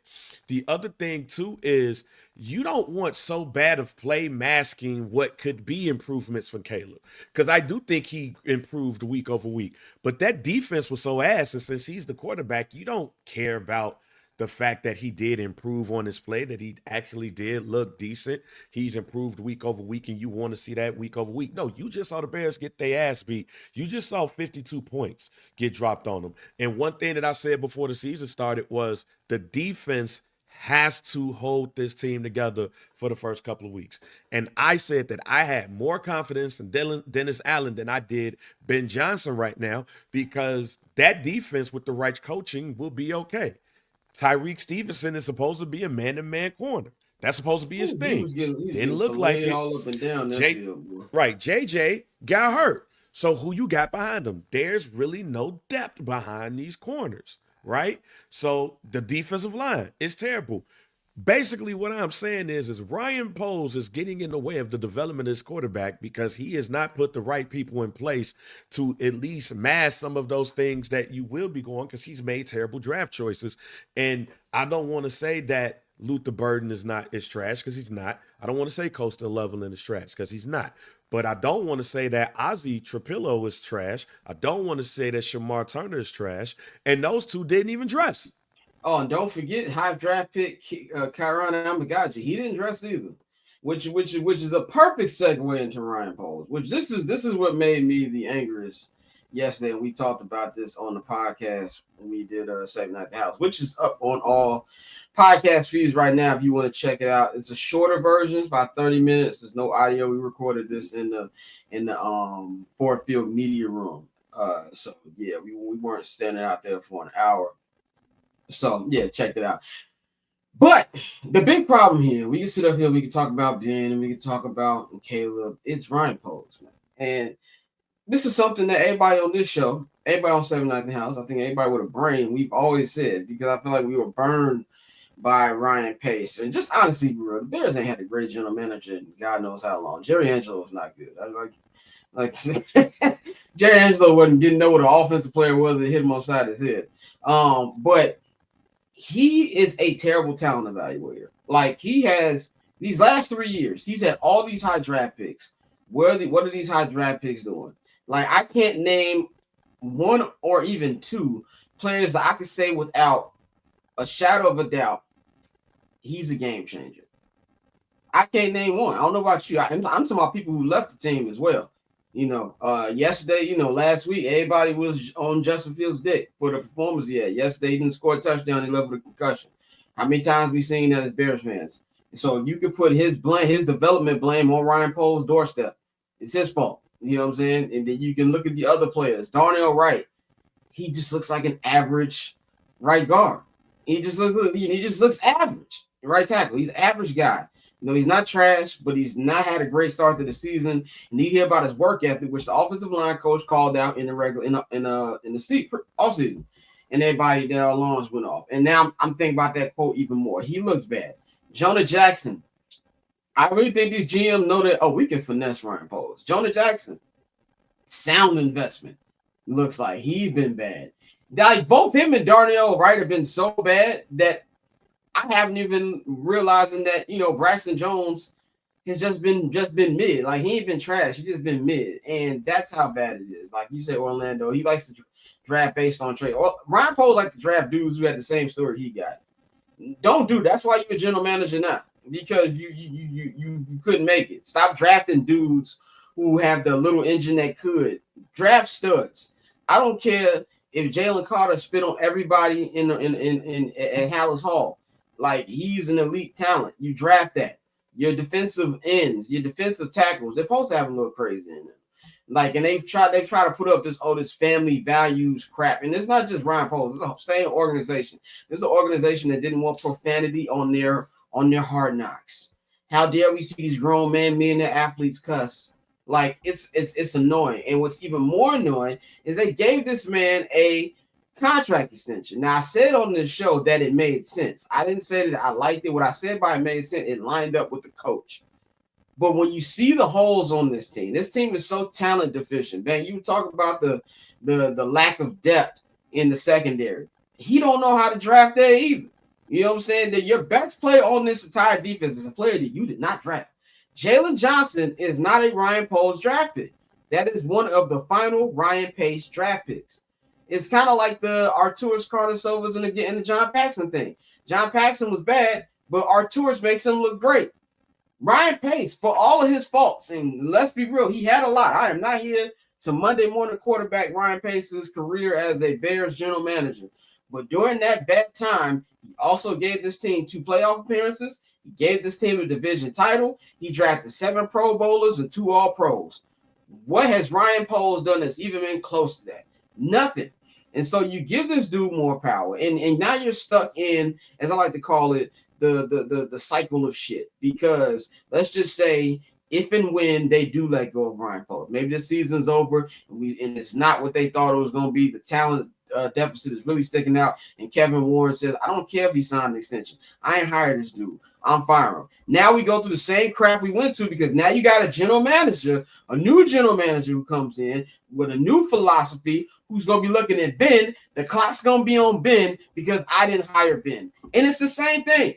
The other thing, too, is you don't want so bad of play masking what could be improvements from Caleb. Because I do think he improved week over week. But that defense was so ass, and since he's the quarterback, you don't care about the fact that he did improve on his play, that he actually did look decent. He's improved week over week, and you want to see that week over week. No, you just saw the Bears get their ass beat. You just saw 52 points get dropped on them. And one thing that I said before the season started was the defense has to hold this team together for the first couple of weeks. And I said that I had more confidence in Dennis Allen than I did Ben Johnson right now, because that defense with the right coaching will be okay. Tyreek Stevenson is supposed to be a man-to-man corner. That's supposed to be his thing. Didn't look like it. All up and down right. JJ got hurt. So who you got behind him? There's really no depth behind these corners, right? So the defensive line is terrible. Basically, what I'm saying is Ryan Poles is getting in the way of the development of his quarterback because he has not put the right people in place to at least mask some of those things that you will be going, because he's made terrible draft choices. And I don't want to say that Luther Burden is trash, because he's not. I don't want to say Coastal Leveland is trash, because he's not. But I don't want to say that Ozzie Trapillo is trash. I don't want to say that Shamar Turner is trash. And those two didn't even dress. Oh, and don't forget high draft pick Kyron Amagaji. He didn't dress either, which is a perfect segue into Ryan Poles. Which this is what made me the angriest yesterday. And we talked about this on the podcast when we did Saturday Night at the House, which is up on all podcast feeds right now if you want to check it out. It's a shorter version, it's about 30 minutes. There's no audio. We recorded this in the Ford Field media room. So yeah, we weren't standing out there for an hour. So, yeah, check it out. But the big problem here, we can sit up here, we can talk about Ben, and we can talk about Caleb. It's Ryan Poles, man. And this is something that everybody on this show, everybody on 7 House, I think everybody with a brain, we've always said, because I feel like we were burned by Ryan Pace. And just honestly, bro, the Bears ain't had a great general manager in God knows how long. Jerry Angelo was not good. Like Jerry Angelo didn't know what an offensive player was that hit him upside his head. But he is a terrible talent evaluator. Like he has these last 3 years, he's had all these high draft picks. What are these high draft picks doing? Like I can't name one or even two players that I could say without a shadow of a doubt, he's a game changer. I can't name one. I don't know about you. I'm talking about people who left the team as well. Yesterday, last week, everybody was on Justin Fields' dick for the performance he had. Yesterday, he didn't score a touchdown. He left with a concussion. How many times we seen that as Bears fans? So you could put his development blame on Ryan Poles' doorstep. It's his fault. You know what I'm saying? And then you can look at the other players. Darnell Wright, he just looks like an average right guard. He just looks average. Right tackle. He's an average guy. He's not trash, but he's not had a great start to the season. And you hear about his work ethic, which the offensive line coach called out in the offseason. And everybody, their alarms went off. And now I'm thinking about that quote even more. He looks bad. Jonah Jackson. I really think these GMs know that, we can finesse Ryan Poles. Jonah Jackson, sound investment. Looks like he's been bad. Like both him and Darnell Wright have been so bad that I haven't even realizing that, Braxton Jones has just been mid. Like he ain't been trash. He's just been mid. And that's how bad it is. Like you said, Orlando, he likes to draft based on trade. Well, Ryan Poles likes to draft dudes who had the same story he got. Don't do. That's why you're a general manager now, because you couldn't make it. Stop drafting dudes who have the little engine that could. Draft studs. I don't care if Jalen Carter spit on everybody in at Hallis Hall. Like he's an elite talent. You draft that. Your defensive ends, your defensive tackles, they're supposed to have a little crazy in them. Like, and they try to put up this family values crap. And it's not just Ryan Poles, it's the same organization. There's an organization that didn't want profanity on their hard knocks. How dare we see these grown men, millionaire athletes cuss? Like it's annoying. And what's even more annoying is they gave this man a contract extension. Now I said on this show that it made sense. I didn't say that I liked it. What I said by it made sense, it lined up with the coach. But when you see the holes on this team is so talent deficient. Man, you talk about the lack of depth in the secondary. He don't know how to draft there either. You know what I'm saying? That your best player on this entire defense is a player that you did not draft. Jalen Johnson is not a Ryan Poles draft pick. That is one of the final Ryan Pace draft picks. It's kind of like the Arturas Carnesovas and the John Paxson thing. John Paxson was bad, but Arturas makes him look great. Ryan Pace, for all of his faults, and let's be real, he had a lot. I am not here to Monday morning quarterback Ryan Pace's career as a Bears general manager. But during that bad time, he also gave this team 2 playoff appearances. He gave this team a division title. He drafted 7 Pro Bowlers and 2 All-Pros. What has Ryan Poles done that's even been close to that? Nothing. And so you give this dude more power, and now you're stuck in, as I like to call it, the cycle of shit. Because let's just say if and when they do let go of Ryan Poles, maybe the season's over and it's not what they thought it was going to be. The talent deficit is really sticking out, and Kevin Warren says, I don't care if he signed an extension. I ain't hired this dude. I'm firing him. Now we go through the same crap we went to, because now you got a new general manager who comes in with a new philosophy, who's going to be looking at Ben. The clock's going to be on Ben because I didn't hire Ben. And it's the same thing.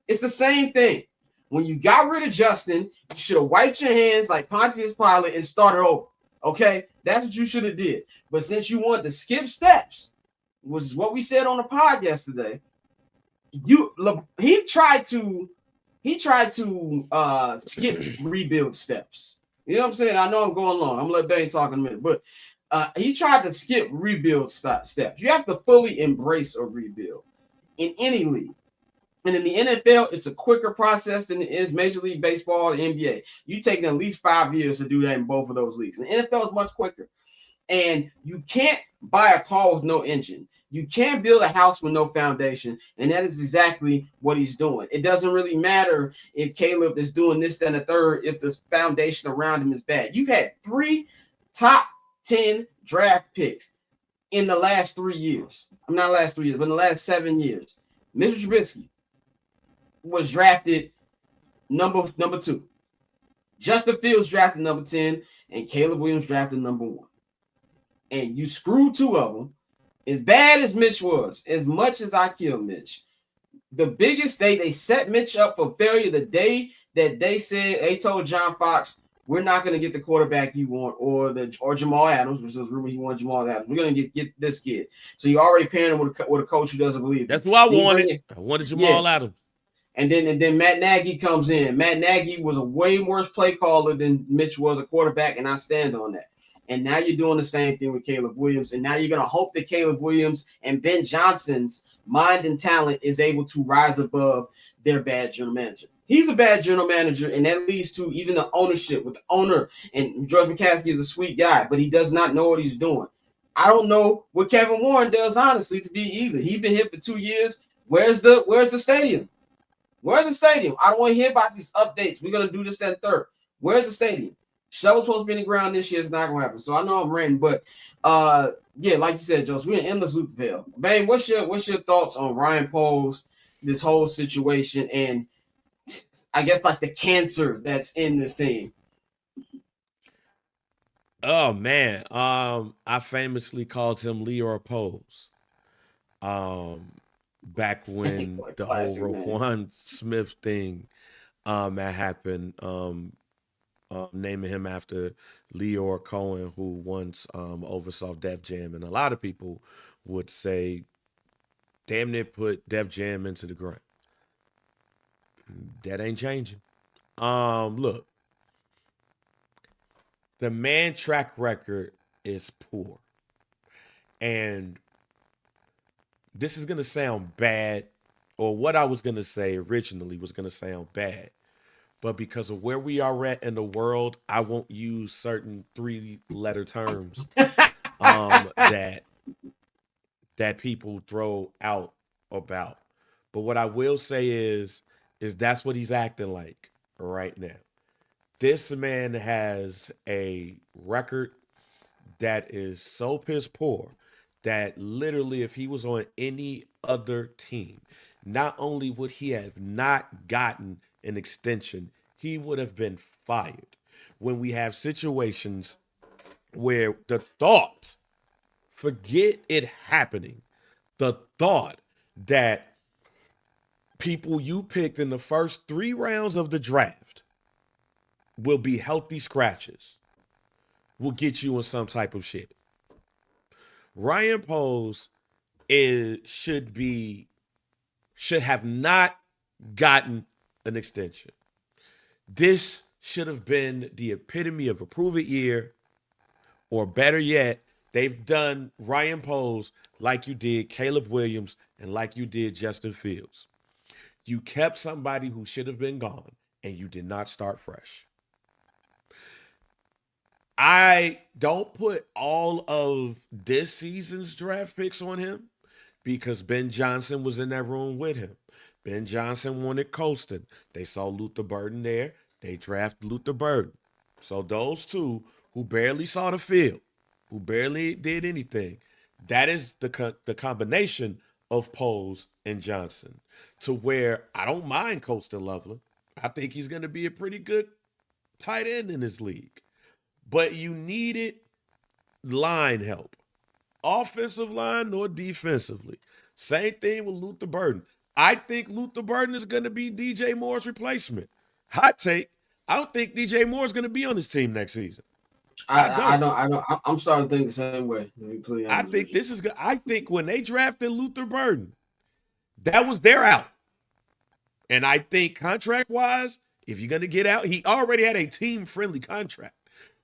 It's the same thing. When you got rid of Justin, you should have wiped your hands like Pontius Pilate and started over. Okay? That's what you should have did. But since you want to skip steps, which is what we said on the pod yesterday, he tried to skip rebuild steps. You know what I'm saying? I know I'm going long. I'm gonna let Bane talk in a minute, but he tried to skip rebuild steps. You have to fully embrace a rebuild in any league. And in the NFL, it's a quicker process than it is Major League Baseball or NBA. You taking at least 5 years to do that in both of those leagues. And the NFL is much quicker. And you can't buy a car with no engine. You can't build a house with no foundation, and that is exactly what he's doing. It doesn't really matter if Caleb is doing this, then a third, if the foundation around him is bad. You've had 3 top 10 draft picks in the last 3 years. I'm not last 3 years, but in the last 7 years. Mitchell Trubisky was drafted number 2. Justin Fields drafted number 10, and Caleb Williams drafted number 1. And you screwed 2 of them. As bad as Mitch was, as much as I kill Mitch, the biggest they set Mitch up for failure the day that they told John Fox, we're not going to get the quarterback you want, or Jamal Adams, which was rumor he wanted Jamal Adams. We're going to get this kid. So you already paired him with a coach who doesn't believe. That's what I wanted. I wanted Jamal Adams. And then Matt Nagy comes in. Matt Nagy was a way worse play caller than Mitch was a quarterback, and I stand on that. And now you're doing the same thing with Caleb Williams. And now you're going to hope that Caleb Williams and Ben Johnson's mind and talent is able to rise above their bad general manager. He's a bad general manager, and that leads to even the ownership with the owner. And George McCaskey is a sweet guy, but he does not know what he's doing. I don't know what Kevin Warren does, honestly, to be either. He's been here for 2 years. Where's the stadium? Where's the stadium? I don't want to hear about these updates. We're going to do this, that, and third. Where's the stadium? Shovel's supposed to be in the ground this year. It's not going to happen. So I know I'm ranting, but yeah, like you said, Joseph, we're in endless loop veil. Bane, what's your thoughts on Ryan Poles, this whole situation, and I guess like the cancer that's in this team? Oh man, I famously called him Leor Poles. Back when the whole Roquan Smith thing that happened, naming him after Leor Cohen, who once oversaw Def Jam, and a lot of people would say, damn near put Def Jam into the ground. That ain't changing. Look, the man track record is poor. And this is going to sound bad, or what I was going to say originally was going to sound bad. But because of where we are at in the world, I won't use certain 3-letter terms that people throw out about. But what I will say is that's what he's acting like right now. This man has a record that is so piss poor that literally if he was on any other team, not only would he have not gotten an extension, he would have been fired. When we have situations where the thought, forget it happening, the thought that people you picked in the first 3 rounds of the draft will be healthy scratches will get you in some type of shit. Ryan Poles should have not gotten an extension. This should have been the epitome of a prove it year, or better yet, they've done Ryan Poles like you did Caleb Williams and like you did Justin Fields. You kept somebody who should have been gone, and you did not start fresh. I don't put all of this season's draft picks on him because Ben Johnson was in that room with him. Ben Johnson wanted Colston. They saw Luther Burden there. They drafted Luther Burden. So those two who barely saw the field, who barely did anything, that is the combination of Poles and Johnson, to where I don't mind Colston Loveland. I think he's going to be a pretty good tight end in this league. But you needed line help. Offensive line or defensively. Same thing with Luther Burden. I think Luther Burden is going to be DJ Moore's replacement. Hot take. I don't think DJ Moore is going to be on this team next season. I don't. I'm starting to think the same way. I think this is good. I think when they drafted Luther Burden, that was their out. And I think contract-wise, if you're going to get out, he already had a team-friendly contract.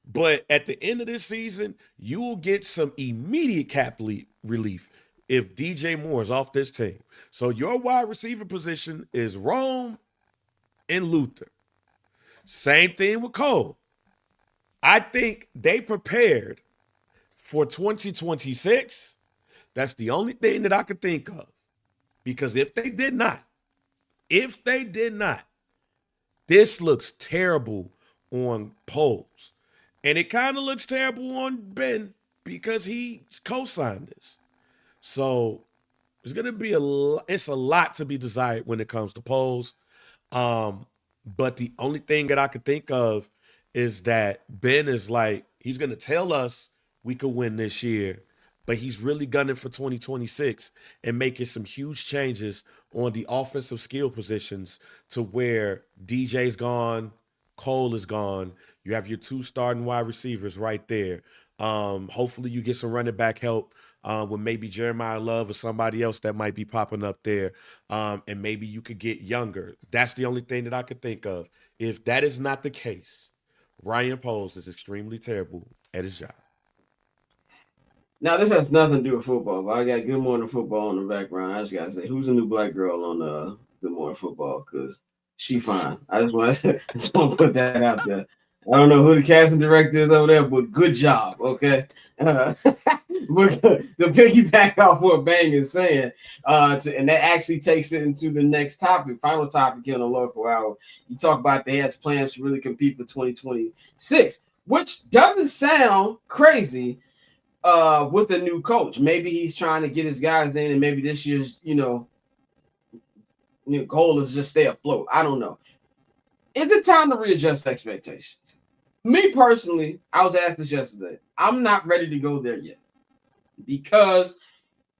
But at the end of this season, you will get some immediate cap relief if DJ Moore is off this team. So your wide receiver position is Rome and Luther. Same thing with Cole. I think they prepared for 2026 That's the only thing that I could think of. Because if they did not, this looks terrible on polls. And it kind of looks terrible on Ben because he co-signed this. So it's going to be it's a lot to be desired when it comes to polls. But the only thing that I could think of is that Ben is like, he's going to tell us we could win this year, but he's really gunning for 2026 and making some huge changes on the offensive skill positions to where DJ's gone, Cole is gone. You have your 2 starting wide receivers right there. Hopefully you get some running back help with maybe Jeremiah Love or somebody else that might be popping up there. And maybe you could get younger. That's the only thing that I could think of. If that is not the case, Ryan Poles is extremely terrible at his job. Now, this has nothing to do with football, but I got Good Morning Football in the background. I just got to say, who's the new black girl on Good Morning Football? Because she fine. I just want to put that out there. I don't know who the casting director is over there, but good job, okay? But to piggyback off what Bang is saying, and that actually takes it into the next topic, final topic here on the local hour. You talk about they has plans to really compete for 2026, which doesn't sound crazy with a new coach. Maybe he's trying to get his guys in, and maybe this year's, goal is just stay afloat. I don't know. Is it time to readjust expectations? Me personally, I was asked this yesterday. I'm not ready to go there yet because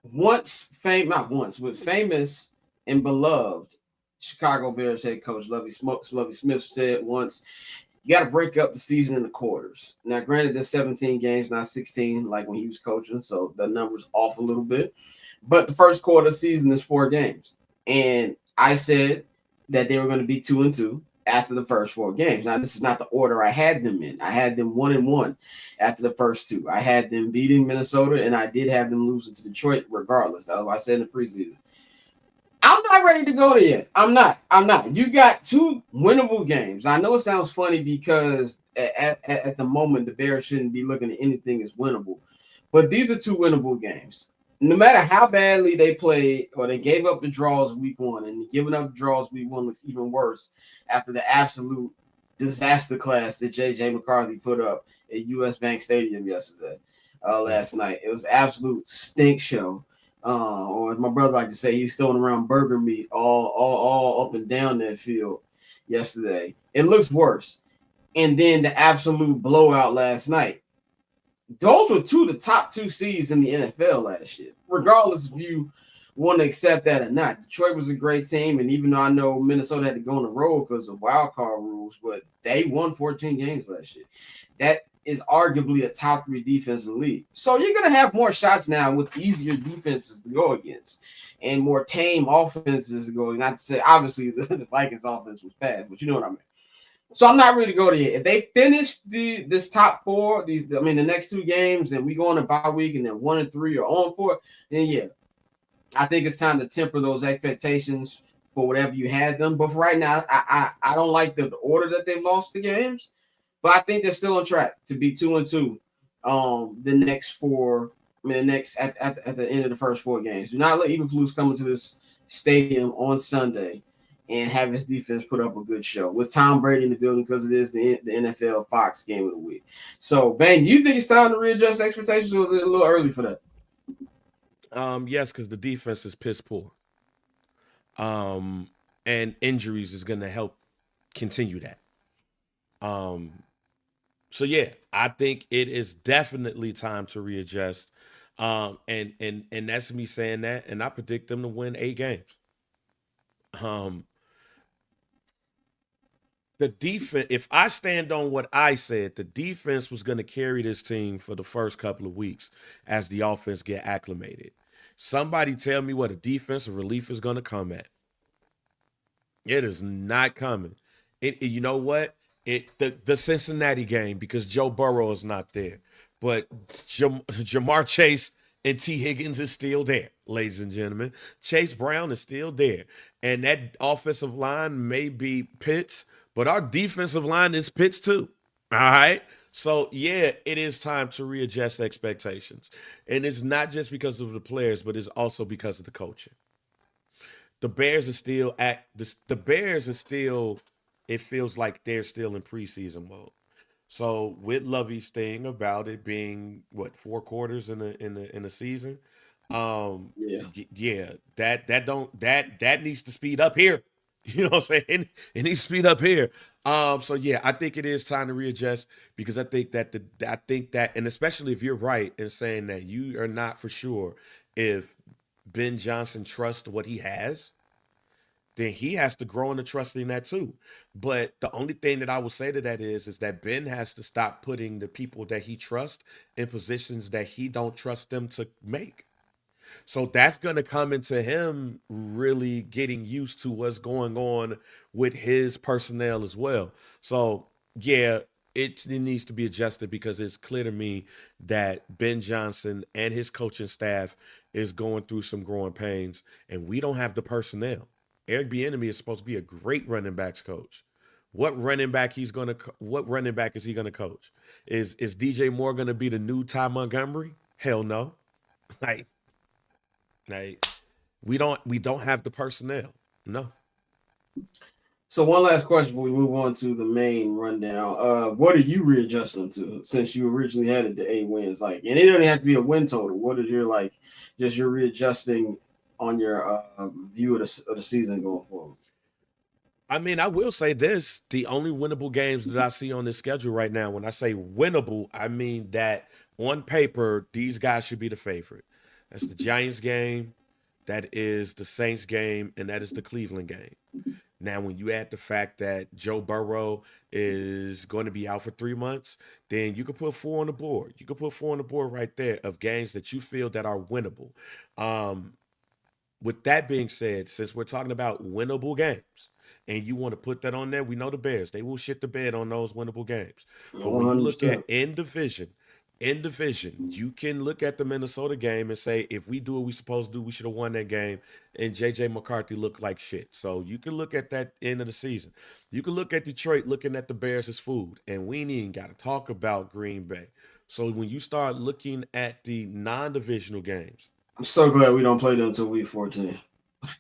with famous and beloved Chicago Bears head coach Lovie Smith said once, you got to break up the season in the quarters. Now, granted, there's 17 games, not 16, like when he was coaching, so the number's off a little bit. But the first quarter of the season is 4 games. And I said that they were going to be 2-2 after the first 4 games. Now, this is not the order I had them in. I had them 1-1 after the first 2. I had them beating Minnesota, and I did have them losing to Detroit regardless. That's what I said in the preseason. I'm not ready to go there yet. I'm not. You got 2 winnable games. I know it sounds funny because at the moment, the Bears shouldn't be looking at anything as winnable. But these are 2 winnable games. No matter how badly they played or they gave up the draws week 1, and giving up the draws week 1 looks even worse after the absolute disaster class that J.J. McCarthy put up at U.S. Bank Stadium last night. It was an absolute stink show. Or as my brother liked to say, he was throwing around burger meat all up and down that field yesterday. It looks worse. And then the absolute blowout last night. Those were the top 2 seeds in the NFL last year, regardless if you want to accept that or not. Detroit was a great team, and even though I know Minnesota had to go on the road because of wild card rules, but they won 14 games last year. That is arguably a top 3 defense in the league. So you're going to have more shots now with easier defenses to go against and more tame offenses to go. Not to say, obviously, the Vikings offense was bad, but you know what I mean. So I'm not ready to go there yet. If they finish this top 4, the next 2 games, and we go on a bye week, and then 1 and 3 or on 4, then yeah, I think it's time to temper those expectations for whatever you had them. But for right now, I don't like the order that they've lost the games. But I think they're still on track to be 2-2 the next 4. At the end of the first 4 games. Do not let Eberflus come into this stadium on Sunday and have his defense put up a good show with Tom Brady in the building because it is the NFL Fox game of the week. So, Bang, do you think it's time to readjust expectations, or is it a little early for that? Yes, because the defense is piss poor. And injuries is going to help continue that. So yeah, I think it is definitely time to readjust. And that's me saying that, and I predict them to win 8 games. The defense, if I stand on what I said, the defense was going to carry this team for the first couple of weeks as the offense get acclimated. Somebody tell me what a defensive relief is going to come at. It is not coming. You know what? The Cincinnati game, because Joe Burrow is not there, but Jamar Chase and T. Higgins is still there, ladies and gentlemen. Chase Brown is still there. And that offensive line may be Pitts, but our defensive line is Pitts too. All right? So yeah, it is time to readjust expectations, and it's not just because of the players, but it's also because of the coaching. The Bears are still at the Bears are still. It feels like they're still in preseason mode. So with Lovey's thing about it being what 4 quarters in a season, Yeah. yeah, that needs to speed up here. You know what I'm saying? It needs to speed up here. So yeah, I think it is time to readjust because I think that, and especially if you're right in saying that you are not for sure if Ben Johnson trusts what he has, then he has to grow into trusting that too. But the only thing that I will say to that is that Ben has to stop putting the people that he trusts in positions that he don't trust them to make. So that's going to come into him really getting used to what's going on with his personnel as well. So, yeah, it needs to be adjusted because it's clear to me that Ben Johnson and his coaching staff is going through some growing pains, and we don't have the personnel. Eric Bieniemy is supposed to be a great running backs coach. What running back is he gonna coach? Is DJ Moore gonna be the new Ty Montgomery? Hell no. Like like we don't have the personnel. No. So one last question before we move on to the main rundown. What are you readjusting to since you originally had it to 8 wins? Like, and it doesn't have to be a win total. What is your like, just your readjusting on your view of the season going forward? I mean, I will say this: the only winnable games that I see on this schedule right now, when I say winnable, I mean that on paper these guys should be the favorite. That's the Giants game, that is the Saints game, and that is the Cleveland game. Now, when you add the fact that Joe Burrow is going to be out for 3 months, then you can put four on the board. You can put four on the board right there of games that you feel that are winnable. Um, with that being said, since we're talking about winnable games, and you want to put that on there, we know the Bears. They will shit the bed on those winnable games. But when you look at 100%. in division, you can look at the Minnesota game and say, if we do what we supposed to do, we should have won that game. And JJ McCarthy looked like shit. So you can look at that end of the season. You can look at Detroit looking at the Bears as food. And we ain't even got to talk about Green Bay. So when you start looking at the non-divisional games, I'm so glad we don't play them until week 14.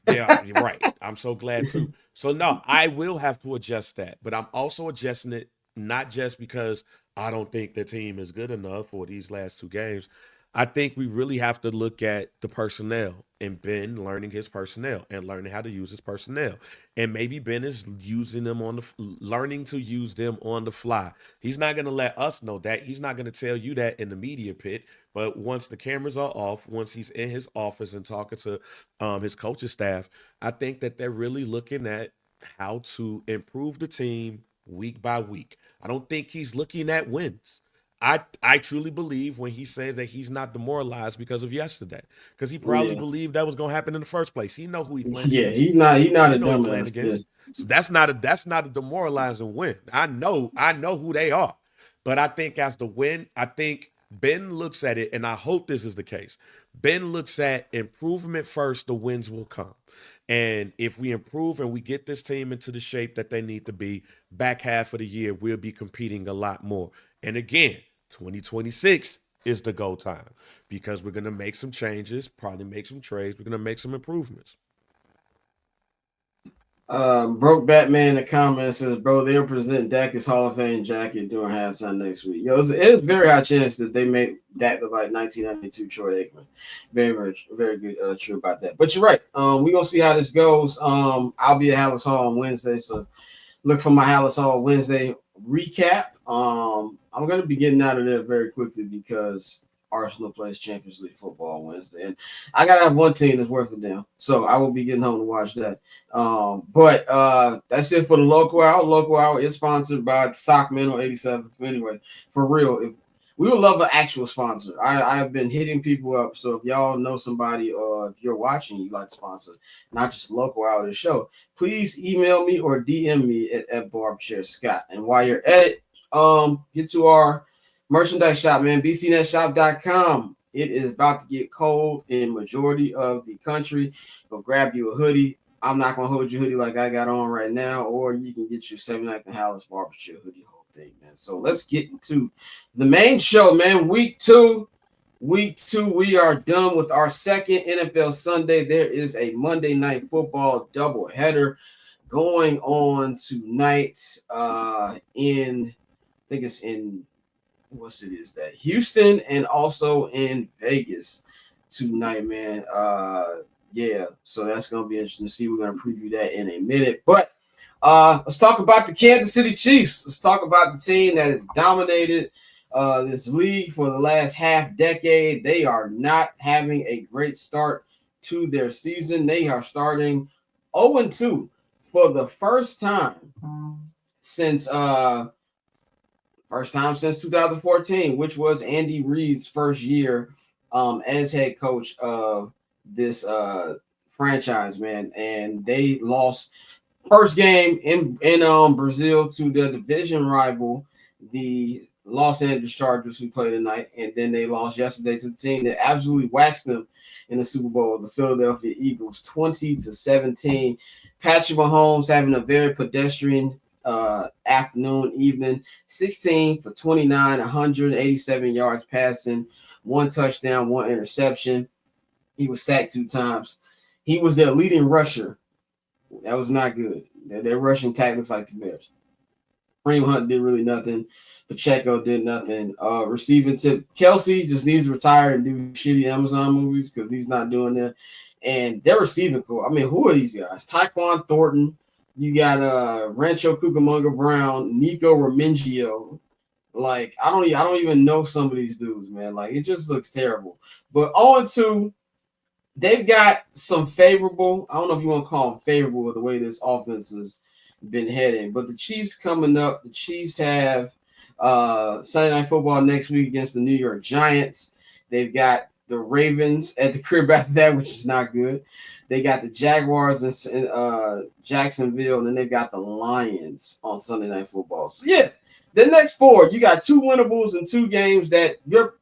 yeah, you're right. I'm so glad too. So no, I will have to adjust that, but I'm also adjusting it not just because I don't think the team is good enough for these last 2 games. I think we really have to look at the personnel and Ben learning his personnel and learning how to use his personnel. And maybe Ben is using them learning to use them on the fly. He's not going to let us know that. He's not going to tell you that in the media pit. But once the cameras are off, once he's in his office and talking to his coaching staff, I think that they're really looking at how to improve the team week by week. I don't think he's looking at wins. I truly believe when he says that he's not demoralized because of yesterday, because he probably Yeah. believed that was going to happen in the first place. He know who he playing Yeah, against. he's not He a know he playing dumbass. Yeah. against. So that's not a demoralizing win. I know who they are. But I think as the win, I think Ben looks at it, and I hope this is the case. Ben looks at improvement first, the wins will come. And if we improve and we get this team into the shape that they need to be, back half of the year, we'll be competing a lot more. And again, 2026 is the go time because we're going to make some changes, probably make some trades. We're going to make some improvements. Broke Batman in the comments says, bro, they'll present Dak his Hall of Fame jacket during halftime next week. Yo, it's a very high chance that they make Dak look like 1992 Troy Aikman. Very, very, very good, true about that. But you're right. We're gonna see how this goes. I'll be at Hallis Hall on Wednesday, so look for my Hallis Hall Wednesday recap. I'm gonna be getting out of there very quickly because Arsenal plays Champions League football Wednesday, and I gotta have one team that's worth a damn. So I will be getting home to watch that. But that's it for the local hour. Local hour is sponsored by Sockman on 87th. Anyway, for real, if we would love an actual sponsor. I've been hitting people up. So if y'all know somebody or if you're watching, you like to sponsor, not just local hour of the show, please email me or DM me at Barbchair Scott. And while you're at it, get to our merchandise shop, man, bcnetshop.com. It is about to get cold in majority of the country. Go grab you a hoodie. I'm not gonna hold your hoodie like I got on right now, or you can get your 7 Act and Hallis Barbershop hoodie update, man. So let's get into the main show, man. Week two, we are done with our second NFL Sunday. There is a Monday Night Football doubleheader going on tonight. I think it's in Houston and also in Vegas tonight, man. Yeah, so that's gonna be interesting to see. We're gonna preview that in a minute, but let's talk about the Kansas City Chiefs. Let's talk about the team that has dominated this league for the last half decade. They are not having a great start to their season. They are starting 0-2 for the first time since 2014, which was Andy Reid's first year as head coach of this franchise, man. And they lost first game in Brazil to their division rival, the Los Angeles Chargers, who played tonight, and then they lost yesterday to the team that absolutely waxed them in the Super Bowl, the Philadelphia Eagles, 20-17. Patrick Mahomes having a very pedestrian evening, 16 for 29, 187 yards passing, 1 touchdown, 1 interception. He was sacked 2 times. He was their leading rusher. That was not good. Their rushing tactics like the Bears. Kareem Hunt did really nothing. Pacheco did nothing. Receiving tip. Kelsey just needs to retire and do shitty Amazon movies because he's not doing that. And their receiving core. I mean, who are these guys? Tyquan Thornton. You got Rancho Cucamonga Brown, Nico Remigio. Like, I don't even know some of these dudes, man. Like, it just looks terrible. But 0-2, they've got some favorable. I don't know if you want to call them favorable with the way this offense has been heading. But the Chiefs coming up. The Chiefs have Sunday Night Football next week against the New York Giants. They've got the Ravens at the crib after that, which is not good. They got the Jaguars in Jacksonville, and then they've got the Lions on Sunday Night Football. So, yeah, the next 4, you got 2 winnables in 2 games that you're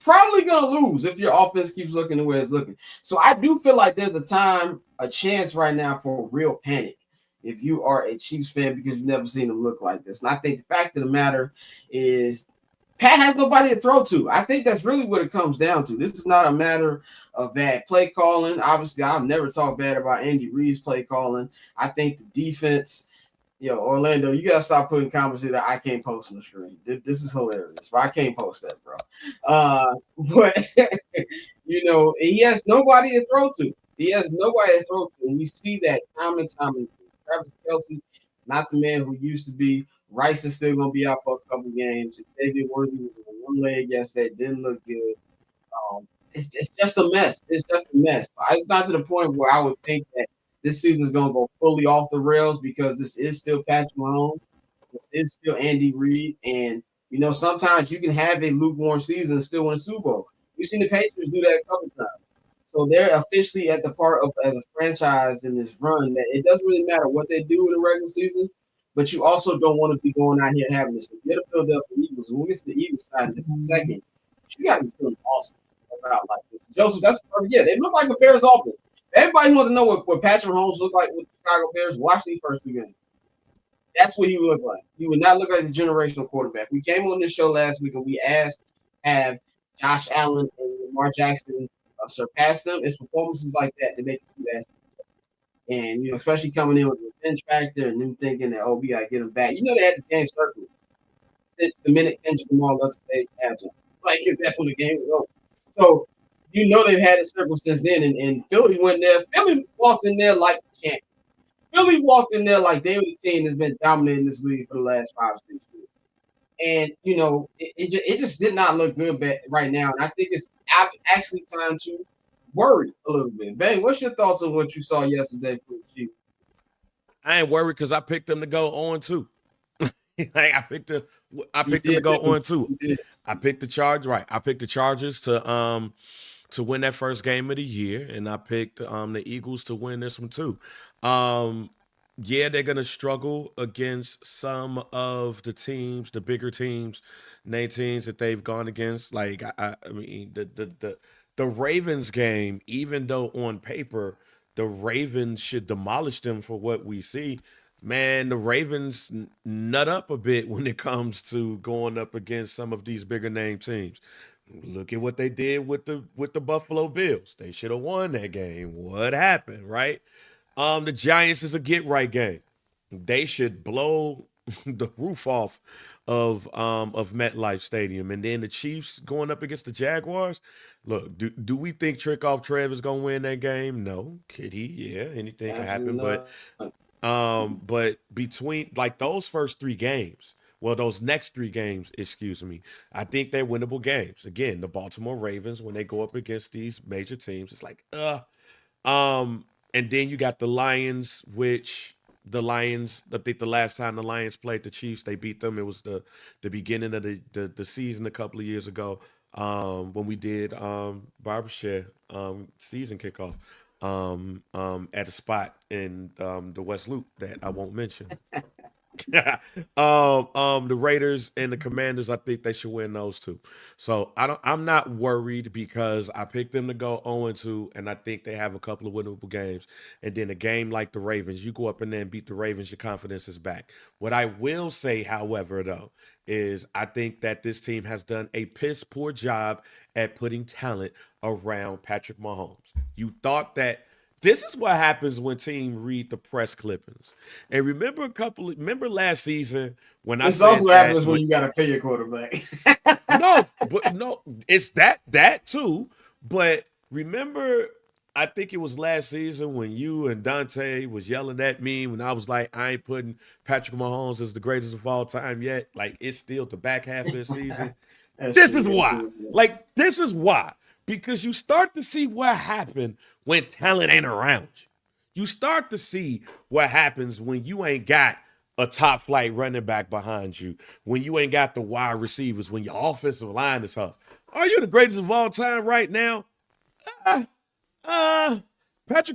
probably going to lose if your offense keeps looking the way it's looking. So I do feel like there's a chance right now for real panic if you are a Chiefs fan because you've never seen them look like this. And I think the fact of the matter is Pat has nobody to throw to. I think that's really what it comes down to. This is not a matter of bad play calling. Obviously, I've never talked bad about Andy Reid's play calling. I think the defense, Orlando, you got to stop putting comments here that I can't post on the screen. This is hilarious, but I can't post that, bro. But, he has nobody to throw to. And we see that time and time again. Travis Kelce, not the man who used to be. Rice is still going to be out for a couple games. David Worthy was on one leg yesterday. Didn't look good. It's just a mess. It's just a mess. It's not to the point where I would think that this season is going to go fully off the rails because this is still Patrick Mahomes. This is still Andy Reid. And, sometimes you can have a lukewarm season and still win a Super Bowl. We've seen the Patriots do that a couple times. So they're officially at the part of as a franchise in this run that it doesn't really matter what they do in the regular season. But you also don't want to be going out here having this. Get a Philadelphia Eagles. When we get to the Eagles side in just a second, you got to be feeling awesome about like this. Joseph, they look like a Bears offense. Everybody wants to know what Patrick Mahomes looked like with the Chicago Bears. Watch these first 2 games. That's what he would look like. He would not look like a generational quarterback. We came on this show last week and we asked, have Josh Allen and Lamar Jackson surpassed them? It's performances like that make you ask. And, especially coming in with the revenge factor and them thinking that, we got to get them back. They had this game circled since the minute Kendrick Lamar left the stage halftime. Like, that's when the game was over. So, they've had it circled since then. And Philly went there. Philly walked in there like the champion. Philly walked in there like they were the team that's been dominating this league for the last 5 or 6 years. And, it just did not look good right now. And I think it's actually time to worry a little bit. Bang, what's your thoughts on what you saw yesterday for the Chiefs? I ain't worried because I picked them to go 0-2. I picked them to go 0-2. I picked the Chargers, right? I picked the Chargers to win that first game of the year, and I picked the Eagles to win this one too. Yeah, they're gonna struggle against some of the teams, the bigger teams, teams that they've gone against. Like I mean, the Ravens game, even though on paper the Ravens should demolish them for what we see, Man, the Ravens nut up a bit when it comes to going up against some of these bigger name teams. Look at what they did with the Buffalo Bills. They should have won that game. What happened, right? The Giants is a get right game. They should blow the roof off of MetLife Stadium. And then the Chiefs going up against the Jaguars. Look, do we think Trick Off Trev is gonna win that game? No. Could he? Yeah, anything can happen. Absolutely not. But between like those first three games, well, those next three games, excuse me, I think they're winnable games. Again, the Baltimore Ravens, when they go up against these major teams, it's like, and then you got the Lions, which the Lions, I think the last time the Lions played the Chiefs, they beat them. It was the beginning of the season a couple of years ago, when we did Barbershare season kickoff at a spot in the West Loop that I won't mention. The Raiders and the Commanders, I think they should win those two. So I'm not worried because I picked them to go 0-2, and I think they have a couple of winnable games. And then a game like the Ravens, you go up in there and beat the Ravens, your confidence is back. What I will say, however, though, is I think that this team has done a piss poor job at putting talent around Patrick Mahomes. You thought that this is what happens when teams read the press clippings. And remember last season when I It's said also what that happens when you got to pay your quarterback. no, it's that too. But remember, I think it was last season when you and Dante was yelling at me when I was like, I ain't putting Patrick Mahomes as the greatest of all time yet. Like, it's still the back half of the season. This is why. Like, this is why. Because you start to see what happened when talent ain't around you. You start to see what happens when you ain't got a top flight running back behind you, when you ain't got the wide receivers, when your offensive line is tough. Are you the greatest of all time right now? Patrick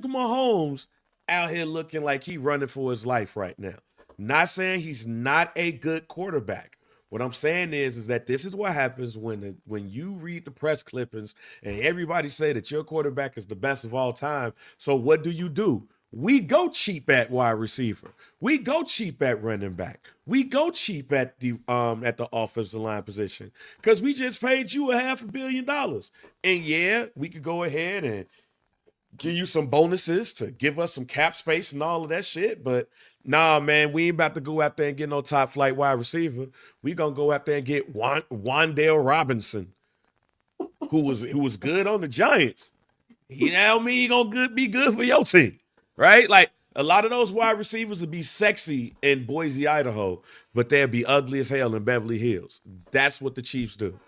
Mahomes out here looking like he running for his life right now. Not saying he's not a good quarterback. What I'm saying is that this is what happens when you read the press clippings and everybody say that your quarterback is the best of all time. So what do? We go cheap at wide receiver. We go cheap at running back. We go cheap at the offensive line position because we just paid you $500 million. And yeah, we could go ahead and give you some bonuses to give us some cap space and all of that shit. But nah, man, we ain't about to go out there and get no top flight wide receiver. We gonna go out there and get Wandale Robinson, who was good on the Giants. He don't mean he gonna be good for your team, right? Like a lot of those wide receivers would be sexy in Boise, Idaho, but they'd be ugly as hell in Beverly Hills. That's what the Chiefs do.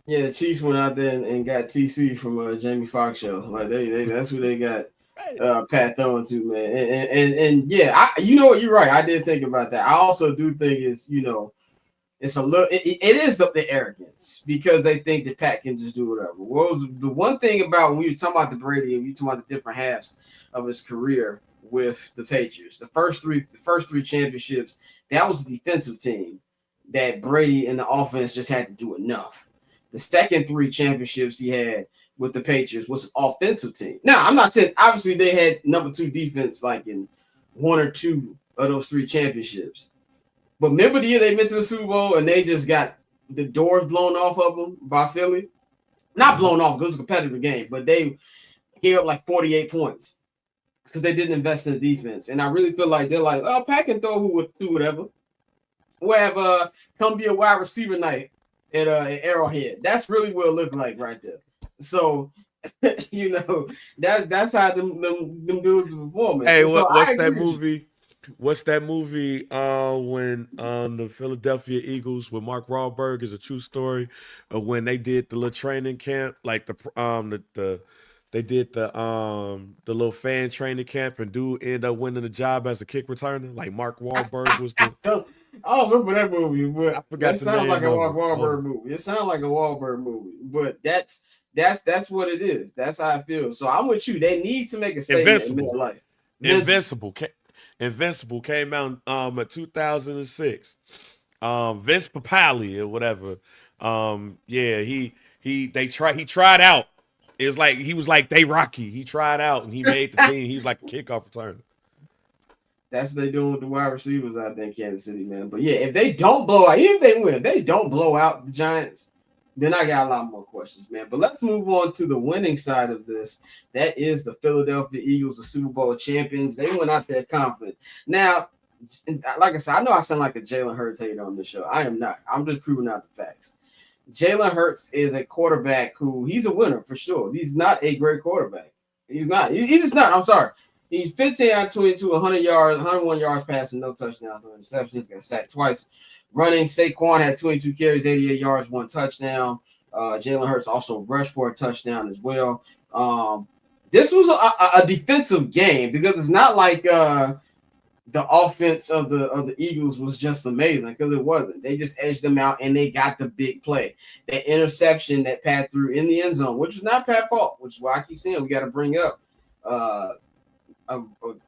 Yeah, the Chiefs went out there and got TC from Jamie Foxx show. Like they that's who they got Pat throwing to, man. And yeah, you know what, you're right. I did think about that. I also do think it's it's a little it is the arrogance because they think that Pat can just do whatever. Well, the one thing about when you're talking about the Brady and you talking about the different halves of his career with the Patriots, the first three championships, that was a defensive team that Brady and the offense just had to do enough. The second three championships he had with the Patriots was an offensive team. Now, I'm not saying obviously they had number two defense like in one or two of those three championships. But remember the year they went to the Super Bowl and they just got the doors blown off of them by Philly? Not blown off, it was a competitive game, but they gave up like 48 points because they didn't invest in the defense. And I really feel like they're like, oh, Pat can throw who would do whatever. We'll have come be a wide receiver night at Arrowhead. That's really what it looked like right there. So, that's how them dudes are performing. Hey, so what's that movie? What's that movie when the Philadelphia Eagles with Mark Wahlberg is a true story when they did the little training camp, like they did the little fan training camp and dude ended up winning the job as a kick returner. Like Mark Wahlberg was the I don't remember that movie, but I forgot it the sounds name like a of it. Wahlberg movie. It sounds like a Wahlberg movie, but that's what it is. That's how I feel. So I'm with you. They need to make a statement in midlife. Invincible came out in 2006. Vince Papali or whatever. He tried out It was like he was like they Rocky. He tried out and he made the team. He's like a kickoff returner. That's what they doing with the wide receivers out there in Kansas City, man. But yeah, if they don't blow out, even if they win, if they don't blow out the Giants, then I got a lot more questions, man. But let's move on to the winning side of this. That is the Philadelphia Eagles, the Super Bowl champions. They went out there confident. Now, like I said, I know I sound like a Jalen Hurts hater on this show. I am not. I'm just proving out the facts. Jalen Hurts is a quarterback who he's a winner for sure. He's not a great quarterback. He's not. He just not. I'm sorry. He's 15 out of 22, 100 yards, 101 yards passing, no touchdowns, no interceptions. Got sacked twice. Running, Saquon had 22 carries, 88 yards, 1 touchdown. Jalen Hurts also rushed for a touchdown as well. This was a defensive game because it's not like the offense of the Eagles was just amazing, because it wasn't. They just edged them out and they got the big play. That interception that Pat threw in the end zone, which is not Pat's fault, which is why I keep saying we got to bring up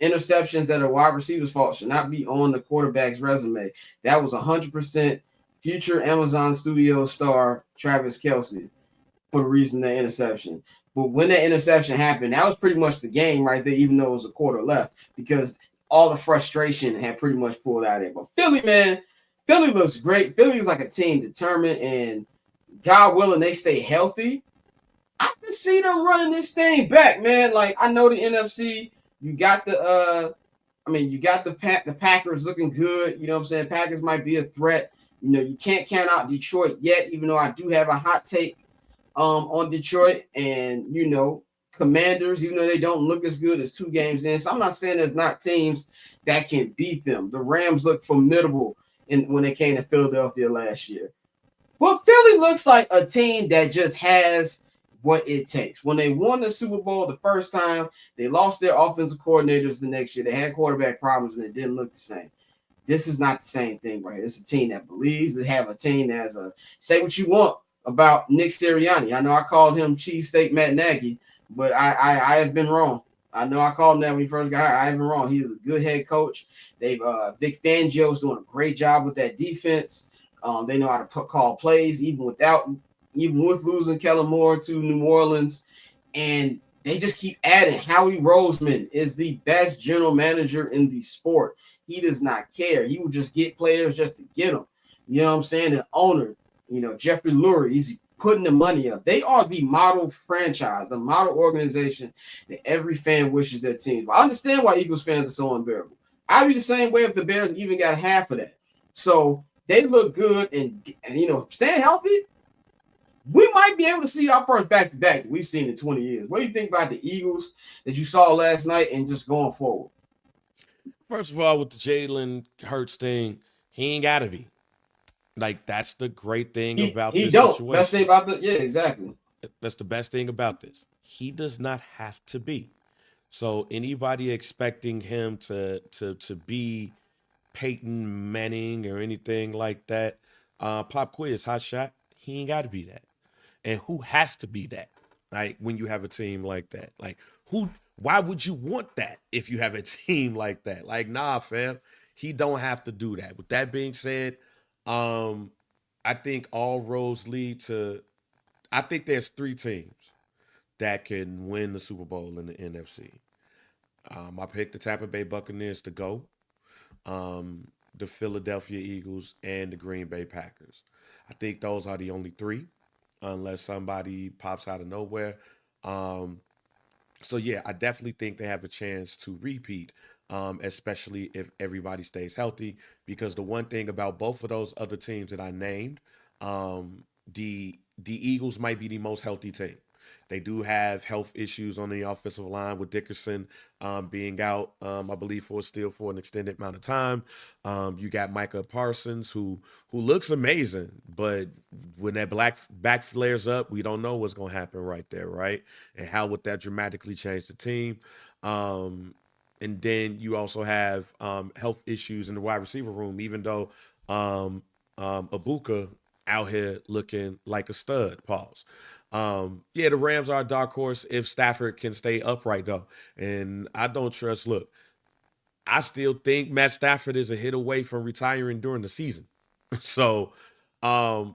interceptions that are wide receivers' fault should not be on the quarterback's resume. That was 100% future Amazon Studio star Travis Kelce for the reason that interception. But when that interception happened, that was pretty much the game right there, even though it was a quarter left, because all the frustration had pretty much pulled out of it. But Philly, man, Philly looks great. Philly is like a team determined, and God willing, they stay healthy. I can see them running this thing back, man. Like, I know the NFC, you got the the Packers looking good. You know what I'm saying? Packers might be a threat. You know, you can't count out Detroit yet, even though I do have a hot take on Detroit. And, you know, Commanders, even though they don't look as good as 2 games in. So I'm not saying there's not teams that can beat them. The Rams look formidable when they came to Philadelphia last year. But Philly looks like a team that just has what it takes. When they won the Super Bowl the first time, they lost their offensive coordinators the next year. They had quarterback problems and it didn't look the same. This is not the same thing, right? It's a team that believes. They have a team that has say what you want about Nick Sirianni. I know I called him cheesesteak Matt Nagy, but I have been wrong. I know I called him that when he first got hired. I have been wrong. He is a good head coach. They've Vic Fangio's doing a great job with that defense. They know how to call plays, even with losing Kellen Moore to New Orleans. And they just keep adding. Howie Roseman is the best general manager in the sport. He does not care. He will just get players just to get them. You know what I'm saying? The owner, you know, Jeffrey Lurie, he's putting the money up. They are the model franchise, the model organization that every fan wishes their team. I understand why Eagles fans are so unbearable. I'd be the same way if the Bears even got half of that. So they look good and you know, staying healthy. We might be able to see our first back-to-back that we've seen in 20 years. What do you think about the Eagles that you saw last night and just going forward? First of all, with the Jalen Hurts thing, he ain't got to be. Like, that's the great thing about this situation. Best thing about yeah, exactly. That's the best thing about this. He does not have to be. So anybody expecting him to be Peyton Manning or anything like that, pop quiz, hot shot, he ain't got to be that. And who has to be that? Like, when you have a team like that, like, why would you want that if you have a team like that? Like, nah, fam, he don't have to do that. With that being said, I think all roads lead to, I think there's 3 teams that can win the Super Bowl in the NFC. I picked the Tampa Bay Buccaneers to go, the Philadelphia Eagles, and the Green Bay Packers. I think those are the only 3, unless somebody pops out of nowhere. So yeah, I definitely think they have a chance to repeat, especially if everybody stays healthy. Because the one thing about both of those other teams that I named, the Eagles might be the most healthy team. They do have health issues on the offensive line with Dickerson being out, I believe, for an extended amount of time. You got Micah Parsons, who looks amazing, but when that black back flares up, we don't know what's going to happen right there, right? And how would that dramatically change the team? And then you also have health issues in the wide receiver room, even though Ibuka out here looking like a stud, pause. Yeah, the Rams are a dark horse if Stafford can stay upright, though. And I don't trust, look, I still think Matt Stafford is a hit away from retiring during the season. So I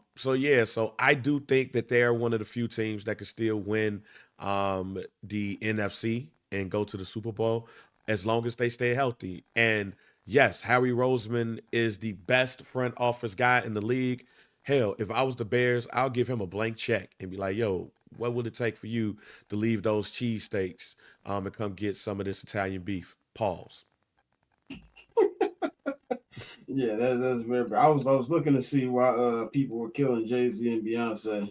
do think that they're one of the few teams that can still win the NFC and go to the Super Bowl as long as they stay healthy. And yes, Harry Roseman is the best front office guy in the league. Hell, if I was the Bears, I'll give him a blank check and be like, yo, what would it take for you to leave those cheesesteaks and come get some of this Italian beef? Pause. Yeah, that's very bad. I was looking to see why people were killing Jay-Z and Beyonce,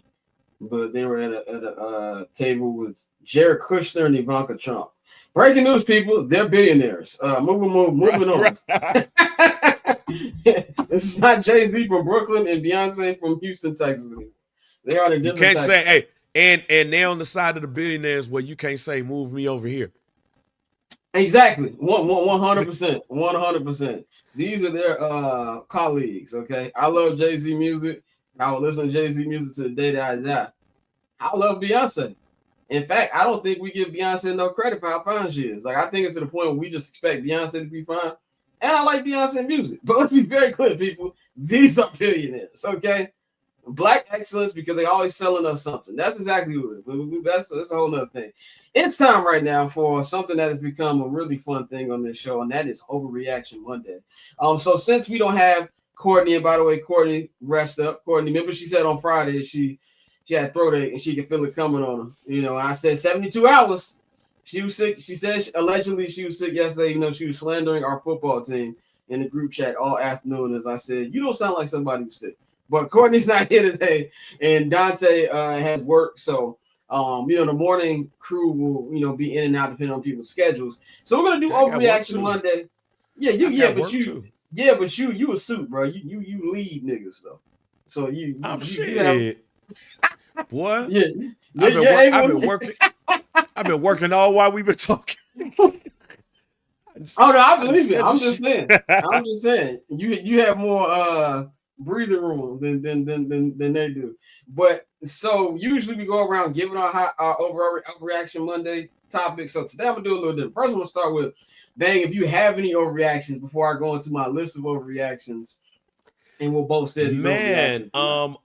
but they were at a table with Jared Kushner and Ivanka Trump. Breaking news, people, they're billionaires. Moving on. Right. This is not Jay-Z from Brooklyn and Beyonce from Houston, Texas. They are in You different can't Texas. say, hey, and they're on the side of the billionaires where you can't say, move me over here. Exactly. 100%. 100%. These are their colleagues, okay? I love Jay-Z music. I will listen to Jay-Z music to the day that I die. I love Beyonce. In fact, I don't think we give Beyonce no credit for how fine she is. Like, I think it's to the point where we just expect Beyonce to be fine. And I like Beyonce music. But let's be very clear, people. These are billionaires, okay? Black excellence because they always selling us something. That's exactly what it is. That's a whole nother thing. It's time right now for something that has become a really fun thing on this show, and that is Overreaction Monday. So since we don't have Courtney, and by the way, Courtney, rest up. Courtney, remember she said on Friday she had throat ache and she could feel it coming on her. You know, and I said 72 hours. She was sick. She said allegedly she was sick yesterday. You know, she was slandering our football team in the group chat all afternoon. As I said, you don't sound like somebody who's sick. But Courtney's not here today, and Dante has work, so the morning crew will be in and out depending on people's schedules. So we're gonna do Overreaction Monday. Yeah, but you a suit, bro. You lead niggas though. So I'm shit. Boy, I've been working. I've been working all while we've been talking. Oh no, I believe it. I'm just saying. You have more breathing room than they do. But so usually we go around giving our Overreaction Monday topic. So today I'm gonna do a little different. First, I'm gonna start with Bang. If you have any overreactions before I go into my list of overreactions, and we'll both say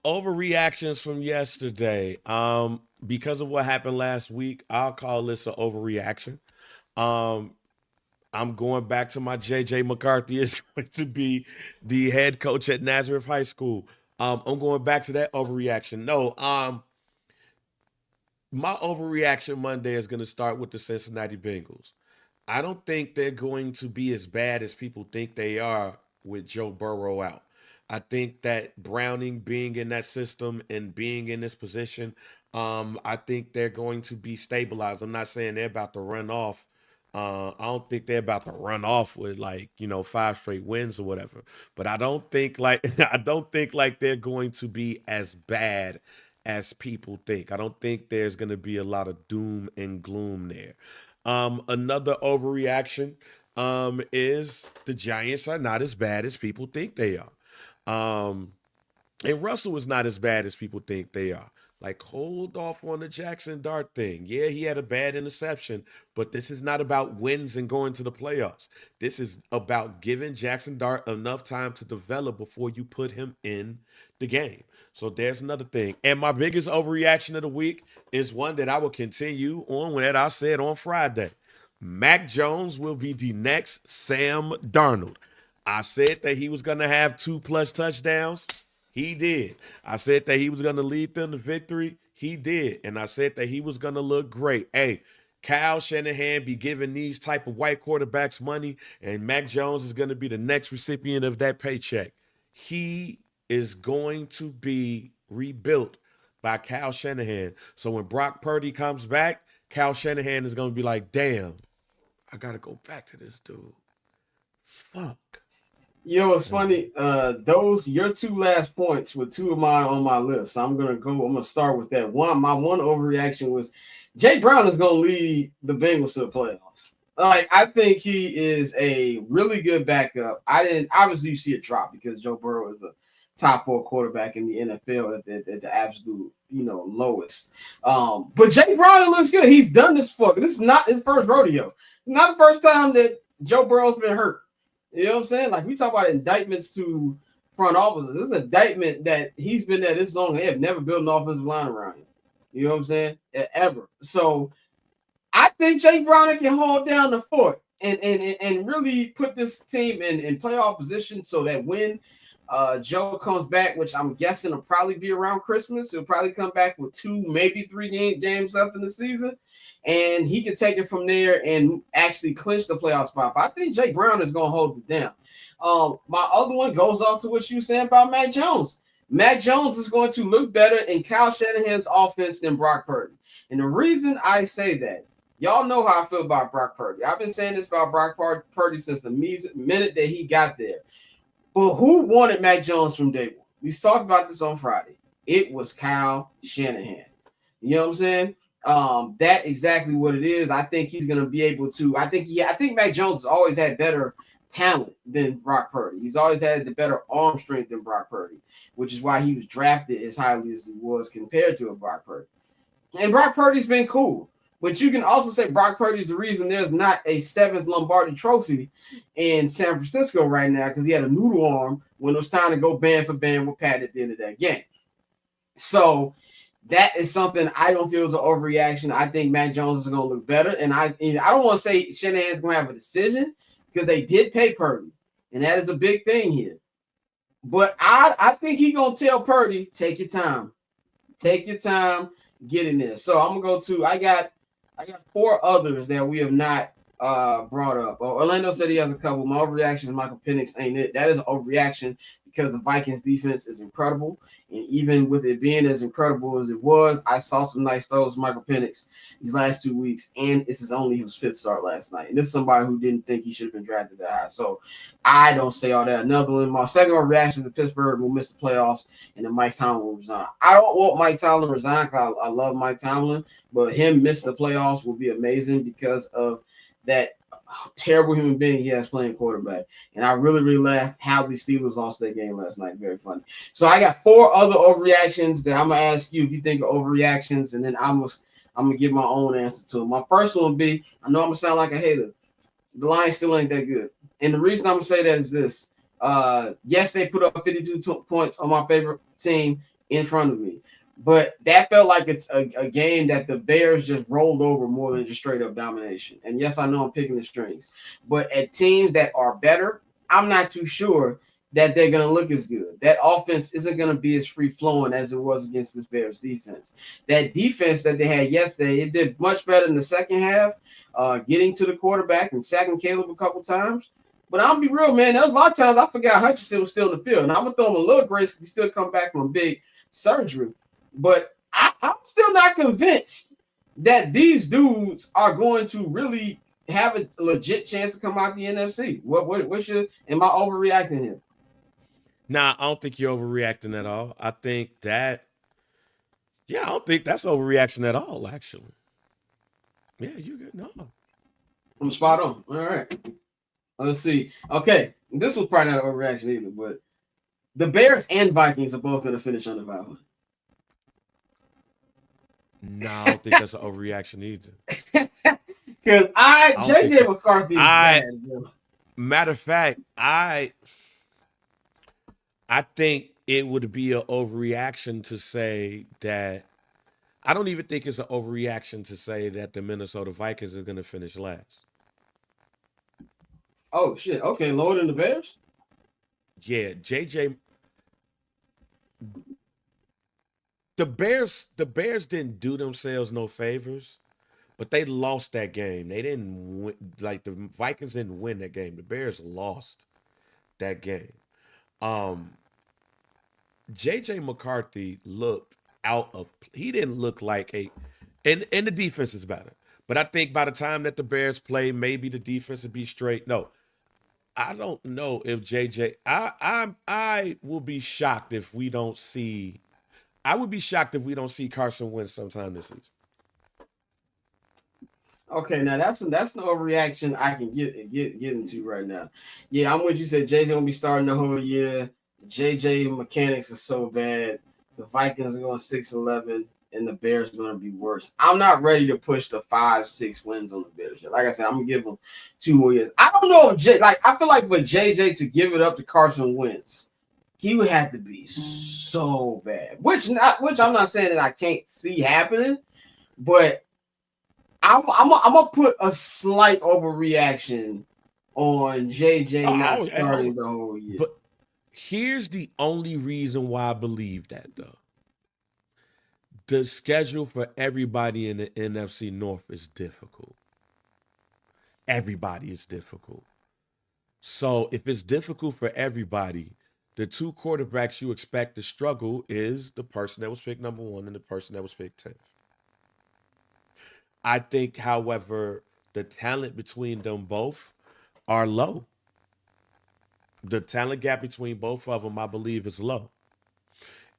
overreactions from yesterday. Because of what happened last week, I'll call this an overreaction. I'm going back to my JJ McCarthy is going to be the head coach at Nazareth High School. I'm going back to that overreaction. No, my overreaction Monday is going to start with the Cincinnati Bengals. I don't think they're going to be as bad as people think they are with Joe Burrow out. I think that Browning being in that system and being in this position, I think they're going to be stabilized. I'm not saying they're about to run off. I don't think they're about to run off with 5 straight wins or whatever. But I don't think like they're going to be as bad as people think. I don't think there's going to be a lot of doom and gloom there. Another overreaction is the Giants are not as bad as people think they are. And Russell is not as bad as people think they are. Like, hold off on the Jackson Dart thing. Yeah, he had a bad interception, but this is not about wins and going to the playoffs. This is about giving Jackson Dart enough time to develop before you put him in the game. So there's another thing. And my biggest overreaction of the week is one that I will continue on that I said on Friday. Mac Jones will be the next Sam Darnold. I said that he was going to have 2+ touchdowns. He did. I said that he was going to lead them to victory. He did. And I said that he was going to look great. Hey, Kyle Shanahan be giving these type of white quarterbacks money, and Mac Jones is going to be the next recipient of that paycheck. He is going to be rebuilt by Kyle Shanahan. So when Brock Purdy comes back, Kyle Shanahan is going to be like, damn, I got to go back to this dude. Fuck. Yo, it's funny. Those your two last points were two of mine on my list. I'm gonna start with that. My one overreaction was Jay Brown is gonna lead the Bengals to the playoffs. Like, I think he is a really good backup. Obviously you see a drop because Joe Burrow is a top 4 quarterback in the NFL at the absolute lowest. But Jay Brown looks good. He's done this before. This is not his first rodeo. Not the first time that Joe Burrow's been hurt. You know what I'm saying? Like, we talk about indictments to front offices. This is an indictment that he's been there this long. They have never built an offensive line around him. You know what I'm saying? Ever. So I think Jake Browning can hold down the fort and really put this team in playoff position so that when Joe comes back, which I'm guessing will probably be around Christmas, he'll probably come back with 2, maybe 3 games left in the season, and he can take it from there and actually clinch the playoff spot. But I think Jake Brown is going to hold it down. My other one goes off to what you were saying about Mac Jones. Mac Jones is going to look better in Kyle Shanahan's offense than Brock Purdy. And the reason I say that, y'all know how I feel about Brock Purdy. I've been saying this about Brock Purdy since the minute that he got there. But who wanted Mac Jones from day one? We talked about this on Friday. It was Kyle Shanahan. You know what I'm saying? That exactly what it is. I think he's going to be able to. I think Mac Jones has always had better talent than Brock Purdy. He's always had the better arm strength than Brock Purdy, which is why he was drafted as highly as he was compared to a Brock Purdy. And Brock Purdy's been cool. But you can also say Brock Purdy's the reason there's not a 7th Lombardi trophy in San Francisco right now, because he had a noodle arm when it was time to go band for band with Pat at the end of that game. So that is something I don't feel is an overreaction. I think Mac Jones is going to look better. And I don't want to say Shanahan's going to have a decision because they did pay Purdy. And that is a big thing here. But I think he's going to tell Purdy, take your time. Take your time, get in there. So I'm going to go to, I got 4 others that we have not brought up. Orlando said he has a couple. My overreaction is Michael Penix ain't it. That is an overreaction because the Vikings defense is incredible. And even with it being as incredible as it was, I saw some nice throws from Michael Penix these last 2 weeks, and this is only his 5th start last night. And this is somebody who didn't think he should have been drafted that high. So I don't say all that. Another one, my second overreaction is Pittsburgh will miss the playoffs and then Mike Tomlin will resign. I don't want Mike Tomlin to resign because I love Mike Tomlin, but him missing the playoffs will be amazing because of that terrible human being he has playing quarterback. And I really laughed how the Steelers lost that game last night. Very funny. So I got 4 other overreactions that I'm gonna ask you if you think are overreactions, and then I'm gonna give my own answer to them. My first one would be, I know I'm gonna sound like a hater. The Lions still ain't that good. And the reason I'm gonna say that is this. Yes, they put up 52 points on my favorite team in front of me. But that felt like it's a game that the Bears just rolled over more than just straight up domination. And yes, I know I'm picking the strings. But at teams that are better, I'm not too sure that they're going to look as good. That offense isn't going to be as free-flowing as it was against this Bears defense. That defense that they had yesterday, it did much better in the second half, getting to the quarterback and sacking Caleb a couple times. But I'll be real, man. There was a lot of times I forgot Hutchinson was still in the field. And I'm going to throw him a little grace because he still come back from a big surgery. But I'm still not convinced that these dudes are going to really have a legit chance to come out the NFC. What's your, am I overreacting here? Nah, I don't think you're overreacting at all. I think I don't think that's overreaction at all, actually. Yeah, you good. No. I'm spot on. All right. Let's see. Okay. This was probably not an overreaction either, but the Bears and Vikings are both going to finish under 500. No, I don't think that's an overreaction either. Because JJ McCarthy is bad. Matter of fact, I think it would be an overreaction to say that. I don't even think it's an overreaction to say that the Minnesota Vikings are going to finish last. Oh shit! Okay, lower than the Bears. Yeah, JJ. The Bears didn't do themselves no favors, but they lost that game. They didn't win, like the Vikings didn't win that game. The Bears lost that game. JJ McCarthy looked he didn't look like and the defense is better. But I think by the time that the Bears play, maybe the defense would be straight. No, I don't know if JJ. I will be shocked if we don't see. I would be shocked if we don't see Carson Wentz sometime this season. Okay, now that's an overreaction I can get into right now. Yeah, I'm with you. Said JJ won't be starting the whole year. JJ mechanics are so bad. The Vikings are going 6-11, and the Bears are going to be worse. I'm not ready to push the 5-6 wins on the Bears. Like I said, I'm gonna give them 2 more years. I don't know if I feel like with JJ to give it up to Carson Wentz. he would have to be so bad. Which I'm not saying that I can't see happening, but I'm gonna put a slight overreaction on JJ not starting the whole year. But here's the only reason why I believe that, though. The schedule for everybody in the NFC North is difficult. Everybody is difficult. So if it's difficult for everybody, the two quarterbacks you expect to struggle is the person that was picked number 1 and the person that was picked 10th. I think, however, the talent between them both are low. The talent gap between both of them, I believe, is low.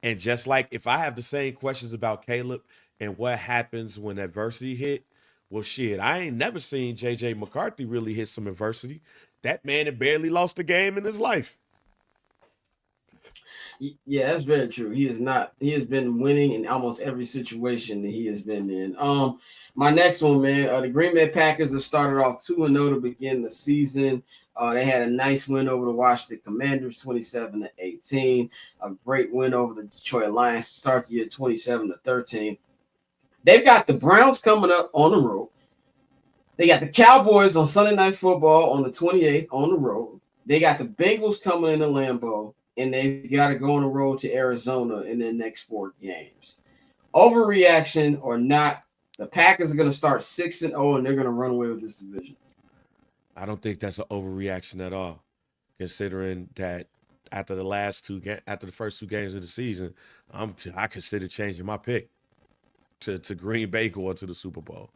And just like if I have the same questions about Caleb and what happens when adversity hit, well, shit, I ain't never seen J.J. McCarthy really hit some adversity. That man had barely lost a game in his life. Yeah, that's very true. He has been winning in almost every situation that he has been in. My next one, man, the Green Bay Packers have started off 2-0 to begin the season. They had a nice win over the Washington Commanders, 27-18. A great win over the Detroit Lions to start the year, 27-13. They've got the Browns coming up on the road. They got the Cowboys on Sunday Night Football on the 28th on the road. They got the Bengals coming into Lambeau, and they got to go on the road to Arizona in their next 4 games. Overreaction or not, the Packers are going to start 6-0, and they're going to run away with this division. I don't think that's an overreaction at all, considering that after the first 2 games of the season, I consider changing my pick to Green Bay going to the Super Bowl.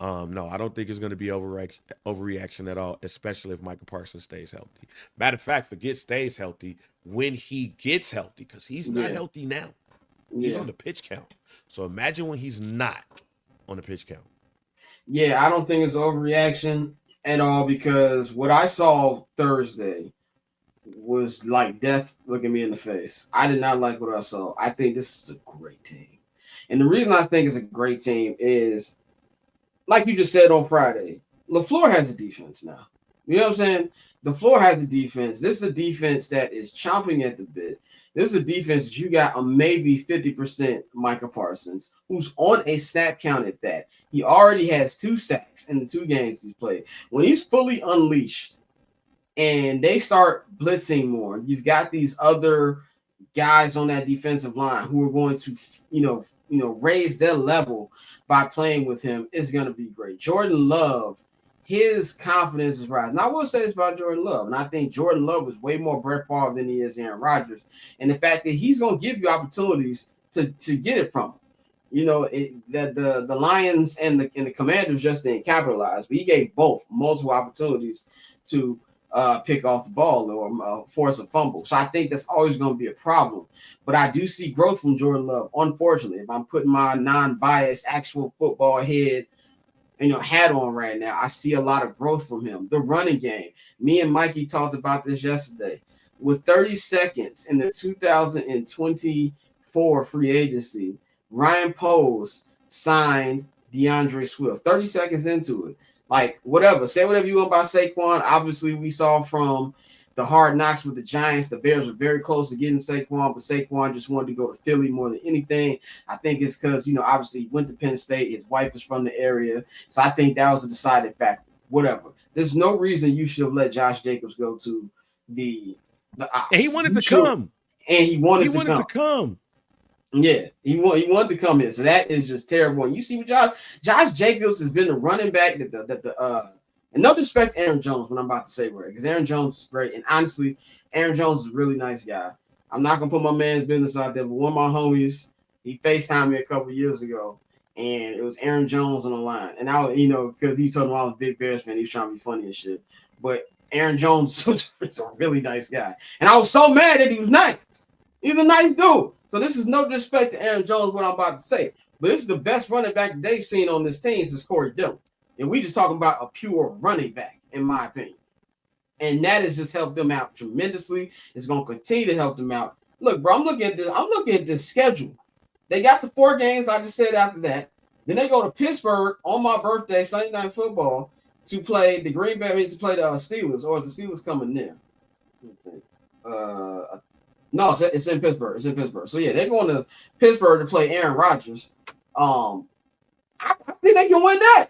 No, I don't think it's going to be overreaction at all, especially if Micah Parsons stays healthy. Matter of fact, forget stays healthy, when he gets healthy, because he's not healthy now. He's on the pitch count. So imagine when he's not on the pitch count. Yeah, I don't think it's overreaction at all, because what I saw Thursday was like death looking me in the face. I did not like what I saw. I think this is a great team. And the reason I think it's a great team is, like you just said on Friday, LaFleur has a defense now. You know what I'm saying? LaFleur has a defense. This is a defense that is chomping at the bit. This is a defense that you got a maybe 50% Micah Parsons, who's on a snap count at that. He already has 2 sacks in the 2 games he's played. When he's fully unleashed and they start blitzing more, you've got these other guys on that defensive line who are going to, raise their level by playing with him. Is going to be great. Jordan Love, his confidence is rising. And I will say this about Jordan Love, and I think Jordan Love is way more Brett Favre than he is Aaron Rodgers. And the fact that he's going to give you opportunities to get it from him. You know, the Lions and the Commanders just didn't capitalize, but he gave both multiple opportunities to pick off the ball or force a fumble. So I think that's always going to be a problem. But I do see growth from Jordan Love. Unfortunately, if I'm putting my non-biased actual football head, hat on right now, I see a lot of growth from him. The running game. Me and Mikey talked about this yesterday. With 30 seconds in the 2024 free agency, Ryan Poles signed DeAndre Swift. 30 seconds into it. Like, whatever. Say whatever you want about Saquon. Obviously, we saw from the hard knocks with the Giants, the Bears were very close to getting Saquon, but Saquon just wanted to go to Philly more than anything. I think it's because, obviously he went to Penn State. His wife is from the area. So I think that was a decided factor. Whatever. There's no reason you should have let Josh Jacobs go to the Ops. And he wanted to come. And he wanted to come. Yeah, he wanted to come in. So that is just terrible. And you see what Josh Jacobs has been the running back and no disrespect to Aaron Jones, what I'm about to say, right? Because Aaron Jones is great. And honestly, Aaron Jones is a really nice guy. I'm not going to put my man's business out there, but one of my homies, he FaceTimed me a couple years ago, and it was Aaron Jones on the line. And I, because he told him I was a big Bears fan, he was trying to be funny and shit. But Aaron Jones was a really nice guy. And I was so mad that he was nice. He's a nice dude. So this is no disrespect to Aaron Jones, what I'm about to say. But this is the best running back they've seen on this team since Corey Dillon. And we just talking about a pure running back, in my opinion. And that has just helped them out tremendously. It's going to continue to help them out. Look, bro, I'm looking at this schedule. They got the 4 games I just said after that. Then they go to Pittsburgh on my birthday, Sunday Night Football, to play the Green Bay, to play the Steelers, or is the Steelers coming there? No, it's in Pittsburgh. It's in Pittsburgh. So yeah, they're going to Pittsburgh to play Aaron Rodgers. I think they can win that.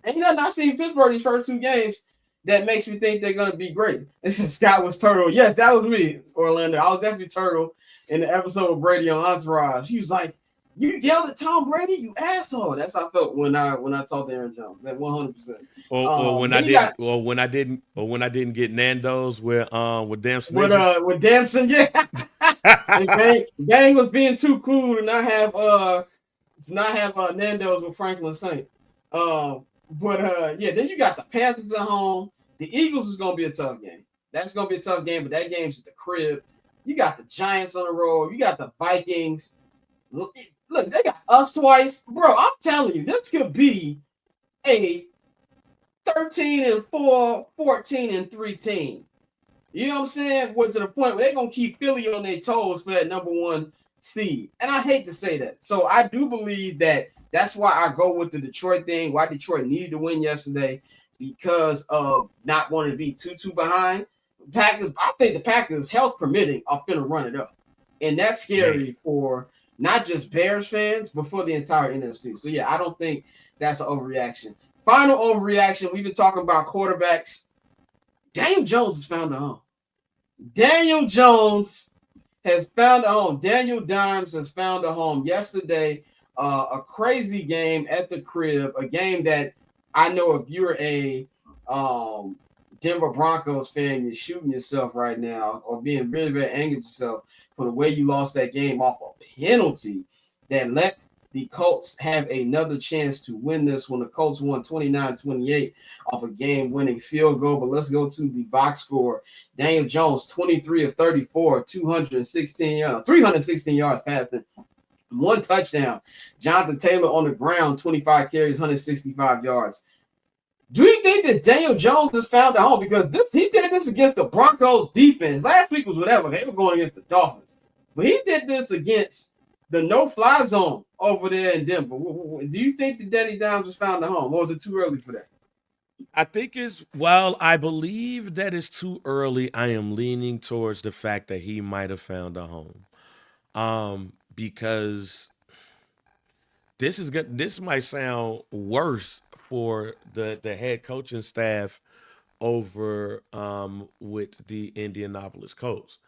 And not seen Pittsburgh these first two games that makes me think they're going to be great. This is Scott was Turtle. Yes, that was me, Orlando. I was definitely Turtle in the episode of Brady on Entourage. He was like, "You yelled at Tom Brady, you asshole." That's how I felt when I talked to Aaron Jones. That 100%. Or when I didn't get Nando's with damn snitches. With Damson, yeah. And Gang was being too cool to not have Nando's with Franklin Saint. Then you got the Panthers at home. The Eagles is gonna be a tough game. That's gonna be a tough game, but that game's at the crib. You got the Giants on the road. You got the Vikings. Look, they got us twice, bro. I'm telling you, this could be a 13-4, 14-3 team. You know what I'm saying? To the point where they're gonna keep Philly on their toes for that number one seed. And I hate to say that. So I do believe that's why I go with the Detroit thing, why Detroit needed to win yesterday, because of not wanting to be too behind. Packers, I think the Packers, health permitting, are finna run it up. And that's scary for not just Bears fans, but for the entire NFC. So yeah, I don't think that's an overreaction. Final overreaction, we've been talking about quarterbacks. Daniel Jones has found a home. Daniel Jones has found a home. Daniel Dimes has found a home. Yesterday, a crazy game at the crib, a game that I know if you're a Denver Broncos fan, you're shooting yourself right now or being really, very angry at yourself for the way you lost that game off a penalty that let the Colts have another chance to win this when the Colts won 29-28 off a game-winning field goal. But let's go to the box score. Daniel Jones, 23 of 34, 316 yards passing, 1 touchdown. Jonathan Taylor on the ground, 25 carries, 165 yards. Do you think that Daniel Jones has found a home? Because he did this against the Broncos defense. Last week was whatever. They were going against the Dolphins. But he did this against the no-fly zone over there in Denver. Do you think that Danny Dimes has found a home, or is it too early for that? I think I believe that it's too early. I am leaning towards the fact that he might have found a home. Because this is good. This might sound worse for the head coaching staff over with the Indianapolis Colts.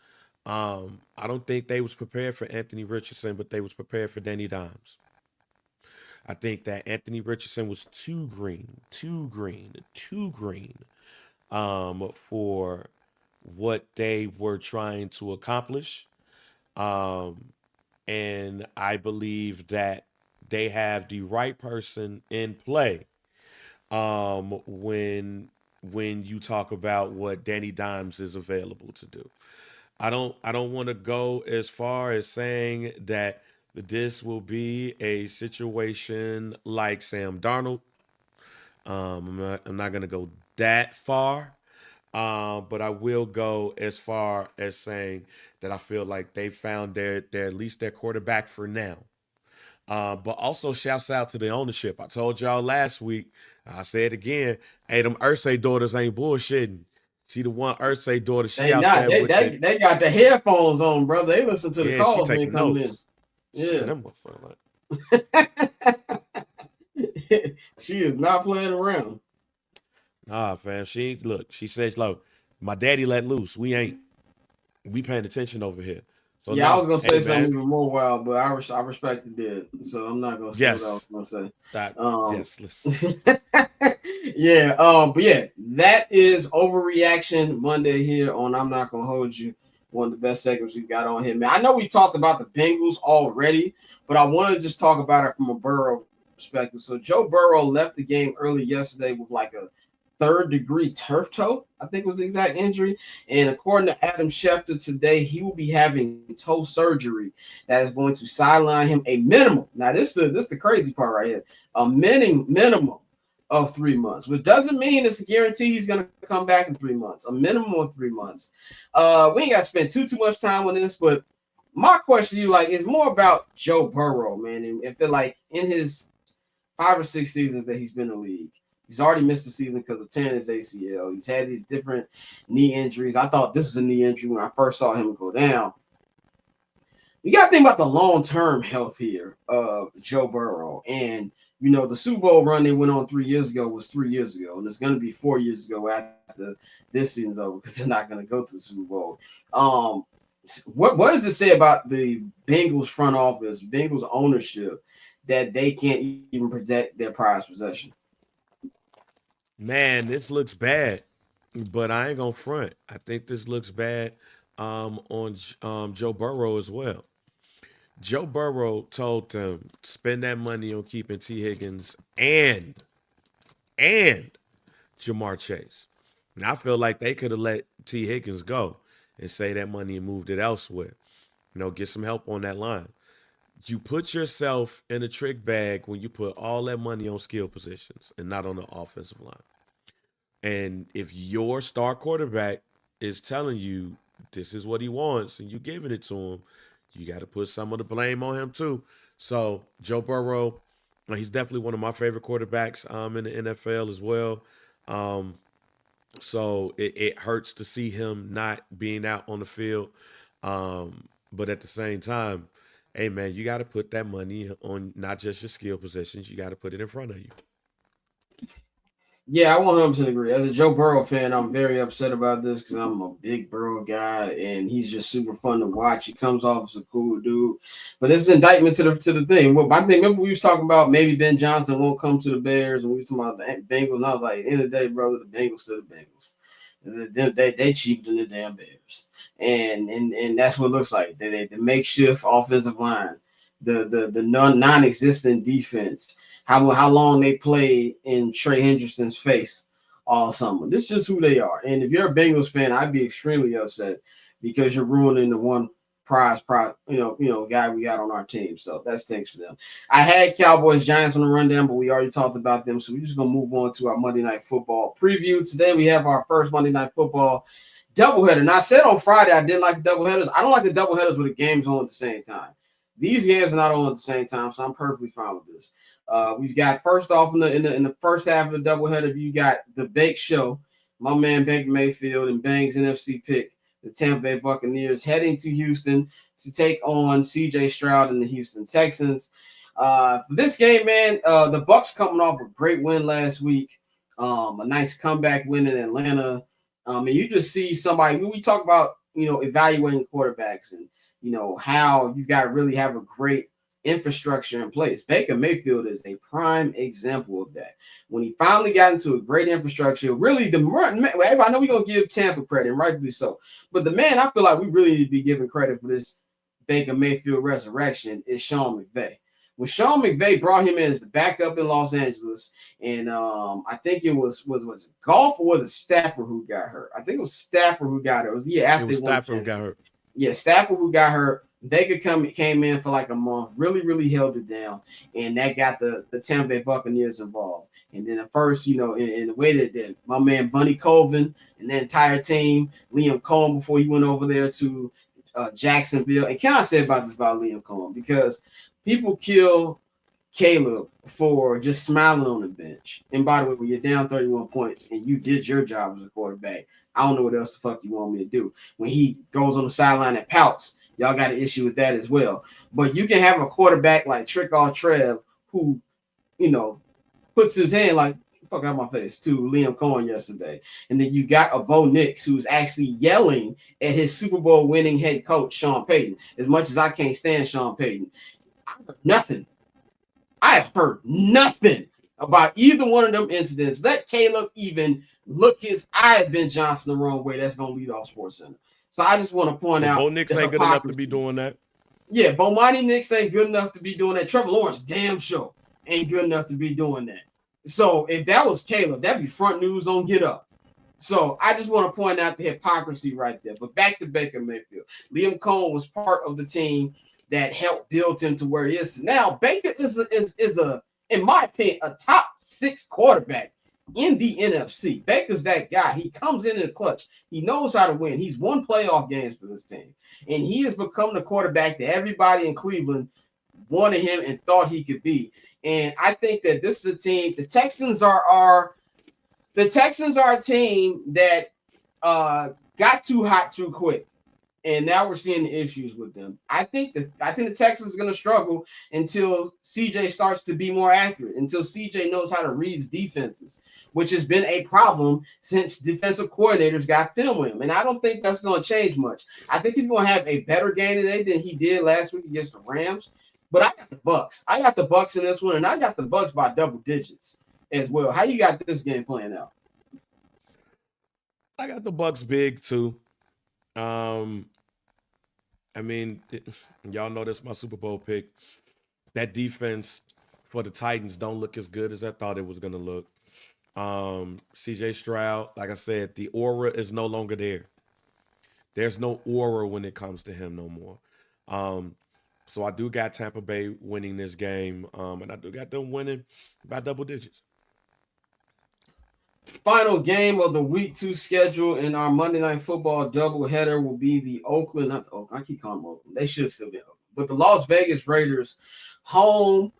I don't think they was prepared for Anthony Richardson, but they was prepared for Danny Dimes. I think that Anthony Richardson was too green for what they were trying to accomplish. And I believe that they have the right person in play when you talk about what Danny Dimes is available to do. I don't want to go as far as saying that this will be a situation like Sam Darnold. I'm not going to go that far. But I will go as far as saying that I feel like they found their at least their quarterback for now. But also shouts out to the ownership. I told y'all last week, I say it again, hey, them Ursay daughters ain't bullshitting. She the one Ursay daughter, she out there with they got the headphones on, brother. They listen to the calls when they come in. Yeah. Them like. She is not playing around. Nah, fam. She says, look, my daddy let loose. We paying attention over here. So yeah, I was gonna say something even more wild, but I respect the dead, so I'm not gonna say what I was gonna say. Yeah, but yeah, that is Overreaction Monday here on I'm Not Gonna Hold You. One of the best segments we've got on here, man. I know we talked about the Bengals already, but I want to just talk about it from a Burrow perspective. So Joe Burrow left the game early yesterday with like a third-degree turf toe, I think was the exact injury. And according to Adam Schefter today, he will be having toe surgery that is going to sideline him a minimum. Now, this is the crazy part right here. A minimum of 3 months, which doesn't mean it's a guarantee he's going to come back in 3 months. A minimum of 3 months. We ain't got to spend too much time on this, but my question to you, like, is more about Joe Burrow, man. And if they're like in his 5 or 6 seasons that he's been in the league, He's already missed the season because of tearing his ACL. He's had these different knee injuries. I thought this is a knee injury when I first saw him go down. You got to think about the long-term health here of Joe Burrow. And, the Super Bowl run they went on 3 years ago was 3 years ago. And it's going to be 4 years ago after this season's over because they're not going to go to the Super Bowl. What does it say about the Bengals front office, Bengals ownership, that they can't even protect their prized possession? Man, this looks bad, but I ain't gonna front. I think this looks bad on Joe Burrow as well. Joe Burrow told them spend that money on keeping T. Higgins and Jamar Chase. And I feel like they could have let T. Higgins go and say that money and moved it elsewhere. Get some help on that line. You put yourself in a trick bag when you put all that money on skill positions and not on the offensive line. And if your star quarterback is telling you this is what he wants and you giving it to him, you got to put some of the blame on him too. So Joe Burrow, he's definitely one of my favorite quarterbacks in the NFL as well. So it hurts to see him not being out on the field. But at the same time, hey man, you got to put that money on not just your skill positions. You got to put it in front of you. Yeah, I 100% agree. As a Joe Burrow fan, I'm very upset about this because I'm a big Burrow guy, and he's just super fun to watch. He comes off as a cool dude, but it's an indictment to the thing. Well, I think remember we was talking about maybe Ben Johnson won't come to the Bears, and we was talking about the Bengals. And I was like, at the end of the day, brother, the Bengals to the Bengals. They cheaper than the damn Bears, and that's what it looks like. The makeshift offensive line, the non-existent defense. How long they played in Trey Hendrickson's face all summer. This is just who they are. And if you're a Bengals fan, I'd be extremely upset because you're ruining the one prize guy we got on our team. So that stinks for them. I had Cowboys Giants on the rundown, but we already talked about them. So we're just gonna move on to our Monday Night Football preview. Today we have our first Monday Night Football doubleheader. And I said on Friday I didn't like the doubleheaders. I don't like the doubleheaders with the games on at the same time. These games are not on at the same time, so I'm perfectly fine with this. We've got first off in the first half of the doubleheader, you got the Bake Show, my man Baker Mayfield and Bang's NFC pick, the Tampa Bay Buccaneers heading to Houston to take on C.J. Stroud and the Houston Texans. This game, man, the Bucs coming off a great win last week, a nice comeback win in Atlanta. And you just see somebody. We talk about evaluating quarterbacks and how you got to really have a great infrastructure in place. Baker Mayfield is a prime example of that. When he finally got into a great infrastructure, really I know we're going to give Tampa credit, and rightfully so. But the man I feel like we really need to be giving credit for this Baker Mayfield resurrection is Sean McVay. When Sean McVay brought him in as the backup in Los Angeles, and I think it was it Golf or was it Stafford who got hurt? I think it was Stafford who got hurt. It was the year after Stafford who got hurt. Yeah, Stafford who got hurt. Baker came in for like a month, really held it down, and that got the Tampa Bay Buccaneers involved. And then at first, in the way that my man Bunny Colvin and the entire team, Liam Cohen before he went over there to Jacksonville. And can I say about Liam Cohen? Because people kill Caleb for just smiling on the bench. And by the way, when you're down 31 points and you did your job as a quarterback, I don't know what else the fuck you want me to do. When he goes on the sideline and pouts, y'all got an issue with that as well. But you can have a quarterback like Trick or Trev who, puts his hand like, fuck out my face, to Liam Cohen yesterday. And then you got a Bo Nix who's actually yelling at his Super Bowl winning head coach, Sean Payton. As much as I can't stand Sean Payton, I have heard nothing about either one of them incidents. Let Caleb even look his eye at Ben Johnson the wrong way. That's going to lead off SportsCenter. So I just want to point out. Bo Nix ain't good enough to be doing that. Yeah, Bomani Nix ain't good enough to be doing that. Trevor Lawrence, damn sure, ain't good enough to be doing that. So if that was Caleb, that'd be front news on Get Up. So I just want to point out the hypocrisy right there. But back to Baker Mayfield. Liam Cohen was part of the team that helped build him to where he is. Now, Baker is in my opinion, a top 6 quarterback in the NFC. Baker's that guy. He comes in the clutch. He knows how to win. He's won playoff games for this team. And he has become the quarterback that everybody in Cleveland wanted him and thought he could be. And I think that this is a team. The Texans are a team that got too hot too quick. And now we're seeing the issues with them. I think the Texans are going to struggle until CJ starts to be more accurate, until CJ knows how to read defenses, which has been a problem since defensive coordinators got film with him. And I don't think that's going to change much. I think he's going to have a better game today than he did last week against the Rams. But I got the Bucs. I got the Bucs in this one, and I got the Bucs by double digits as well. How you got this game playing out? I got the Bucs big too. I mean, y'all know this is my Super Bowl pick. That defense for the Titans don't look as good as I thought it was going to look. CJ Stroud, like I said, the aura is no longer there. There's no aura when it comes to him no more. So I do got Tampa Bay winning this game, and I do got them winning by double digits. Final game of the week 2 schedule in our Monday Night Football doubleheader will be the Oakland. Not Oakland. I keep calling them Oakland. They should still be Oakland. But the Las Vegas Raiders home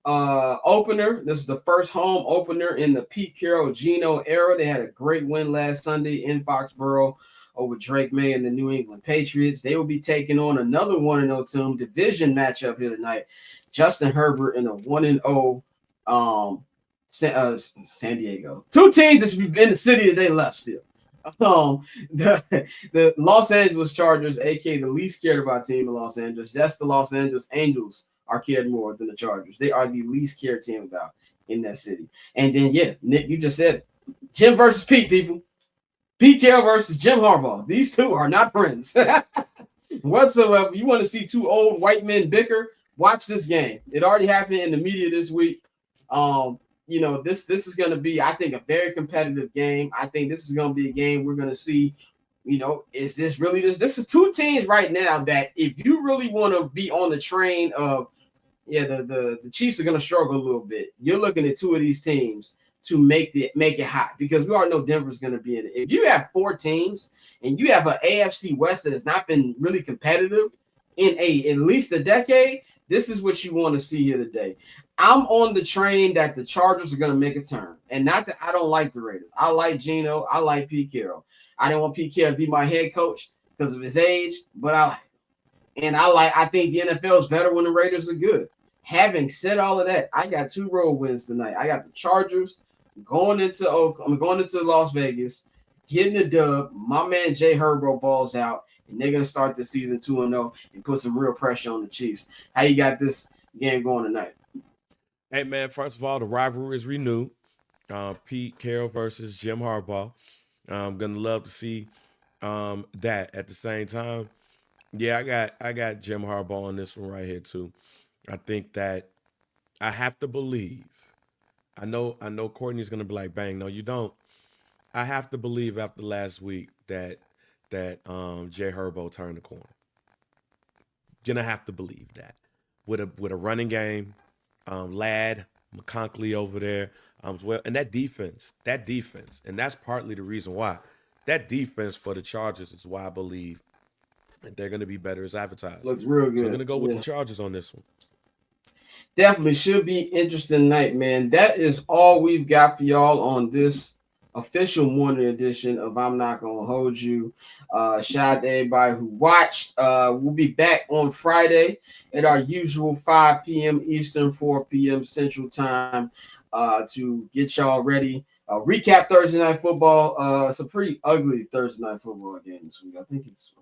opener. This is the first home opener in the Pete Carroll Geno era. They had a great win last Sunday in Foxborough over Drake May and the New England Patriots. They will be taking on another 1-0 team division matchup here tonight. Justin Herbert in a 1-0 San Diego. 2 teams that should be in the city that they left still. The Los Angeles Chargers, aka the least cared about team in Los Angeles. That's the Los Angeles Angels are cared more than the Chargers. They are the least cared team about in that city. And then, yeah, Nick, you just said it. Jim versus Pete, people. Pete Carroll versus Jim Harbaugh. These two are not friends whatsoever. You want to see 2 old white men bicker? Watch this game. It already happened in the media this week. You know, this is going to be, I think, a very competitive game. I think this is going to be a game we're going to see, you know, is this really this? This is 2 teams right now that if you really want to be on the train of, the Chiefs are going to struggle a little bit. You're looking at 2 of these teams to make it hot because we already know Denver's going to be in it. If you have 4 teams and you have an AFC West that has not been really competitive in at least a decade, this is what you want to see here today. I'm on the train that the Chargers are going to make a turn. And not that I don't like the Raiders. I like Geno. I like Pete Carroll. I didn't want Pete Carroll to be my head coach because of his age, but I like him. And I think the NFL is better when the Raiders are good. Having said all of that, I got 2 road wins tonight. I got the Chargers going into Las Vegas, getting the dub. My man Jay Herbo balls out, and they're going to start the season 2-0 and put some real pressure on the Chiefs. How you got this game going tonight? Hey, man, first of all, the rivalry is renewed. Pete Carroll versus Jim Harbaugh. I'm going to love to see that at the same time. Yeah, I got Jim Harbaugh on this one right here, too. I think that I have to believe. I know Courtney's going to be like, bang, no, you don't. I have to believe after last week that Jay Herbo turned the corner. Gonna have to believe that. With a running game, Ladd, McConkley over there, as well. And that defense, and that's partly the reason why. That defense for the Chargers is why I believe that they're going to be better as advertised. Looks real good. So I'm going to go with the Chargers on this one. Definitely should be interesting night, man. That is all we've got for y'all on this official morning edition of I'm Not Gonna Hold You. Shout out to everybody who watched. We'll be back on Friday at our usual 5 p.m. Eastern, 4 p.m. Central Time to get y'all ready. Recap Thursday Night Football. It's a pretty ugly Thursday Night Football game this week. I think it's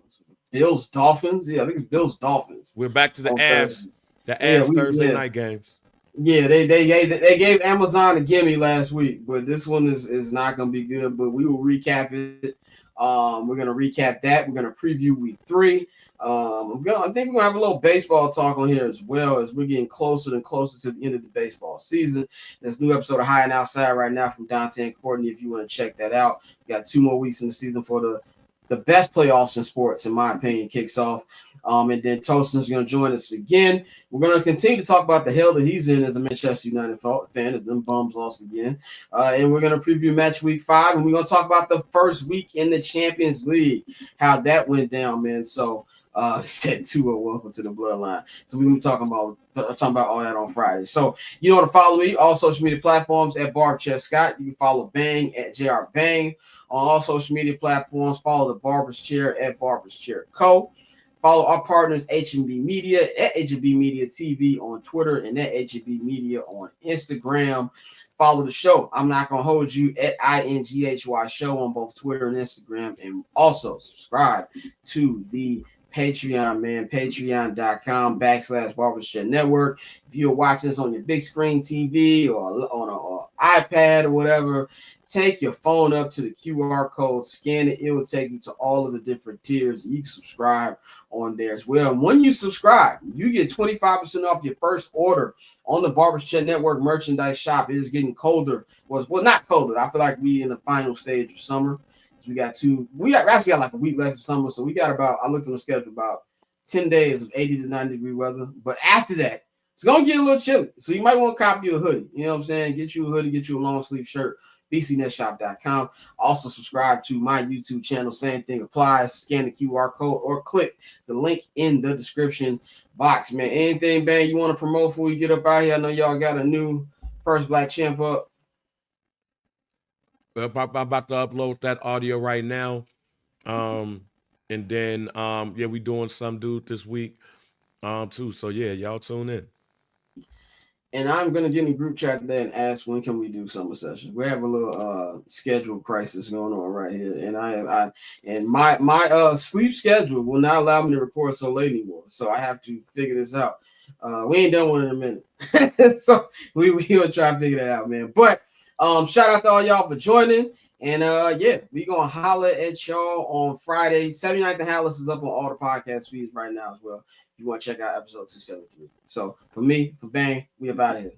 Bills Dolphins. Yeah, I think it's Bills Dolphins. We're back to the Avs. The Avs Thursday night games. Yeah, they gave Amazon a gimme last week, but this one is not going to be good. But we will recap it. We're going to recap that. We're going to preview week 3. I think we're going to have a little baseball talk on here as well as we're getting closer and closer to the end of the baseball season. There's a new episode of High and Outside right now from Dante and Courtney if you want to check that out. We got 2 more weeks in the season for the best playoffs in sports, in my opinion, kicks off. And then Toaston's going to join us again. We're going to continue to talk about the hell that he's in as a Manchester United fan, as them bums lost again. And we're going to preview match week 5, and we're going to talk about the first week in the Champions League, how that went down, man. So Said 2-0, welcome to the bloodline. So we're gonna be talking about all that on Friday. So you know to follow me all social media platforms at Barberchair Scott. You can follow Bang at JR Bang on all social media platforms. Follow the Barber's Chair at Barber's Chair Co. Follow our partners H&B Media at H&B Media TV on Twitter and at H&B Media on Instagram. Follow the show. I'm not going to hold you at INGHY show on both Twitter and Instagram. And also subscribe to the Patreon, man. Patreon.com/Barbershop Network. If you're watching this on your big screen TV or on an iPad or whatever, take your phone up to the QR code, scan it. It will take you to all of the different tiers. You can subscribe on there as well. And when you subscribe, you get 25% off your first order on the Barbershop Network merchandise shop. It is getting colder. Well, not colder. I feel like we in the final stage of summer. So we actually got like a week left of summer. So we got I looked on the schedule, about 10 days of 80 to 90 degree weather. But after that, it's going to get a little chilly. So you might want to copy a hoodie. You know what I'm saying? Get you a hoodie, get you a long sleeve shirt. bcnetshop.com. Also subscribe to my YouTube channel. Same thing applies. Scan the QR code or click the link in the description box, man. Anything, Bang, you want to promote before we get up out here? I know y'all got a new First Black Champ up. I'm about to upload that audio right now. And then, we doing some dude this week, too. So yeah, y'all tune in. And I'm gonna get in the group chat today and ask when can we do summer sessions. We have a little schedule crisis going on right here, and my sleep schedule will not allow me to record so late anymore. So I have to figure this out. We ain't done one in a minute, so we will try to figure that out, man. But shout out to all y'all for joining, and we gonna holler at y'all on Friday. 79th and Hallis is up on all the podcast feeds right now as well. You want to check out episode 273. So for me, for Bang, we about here.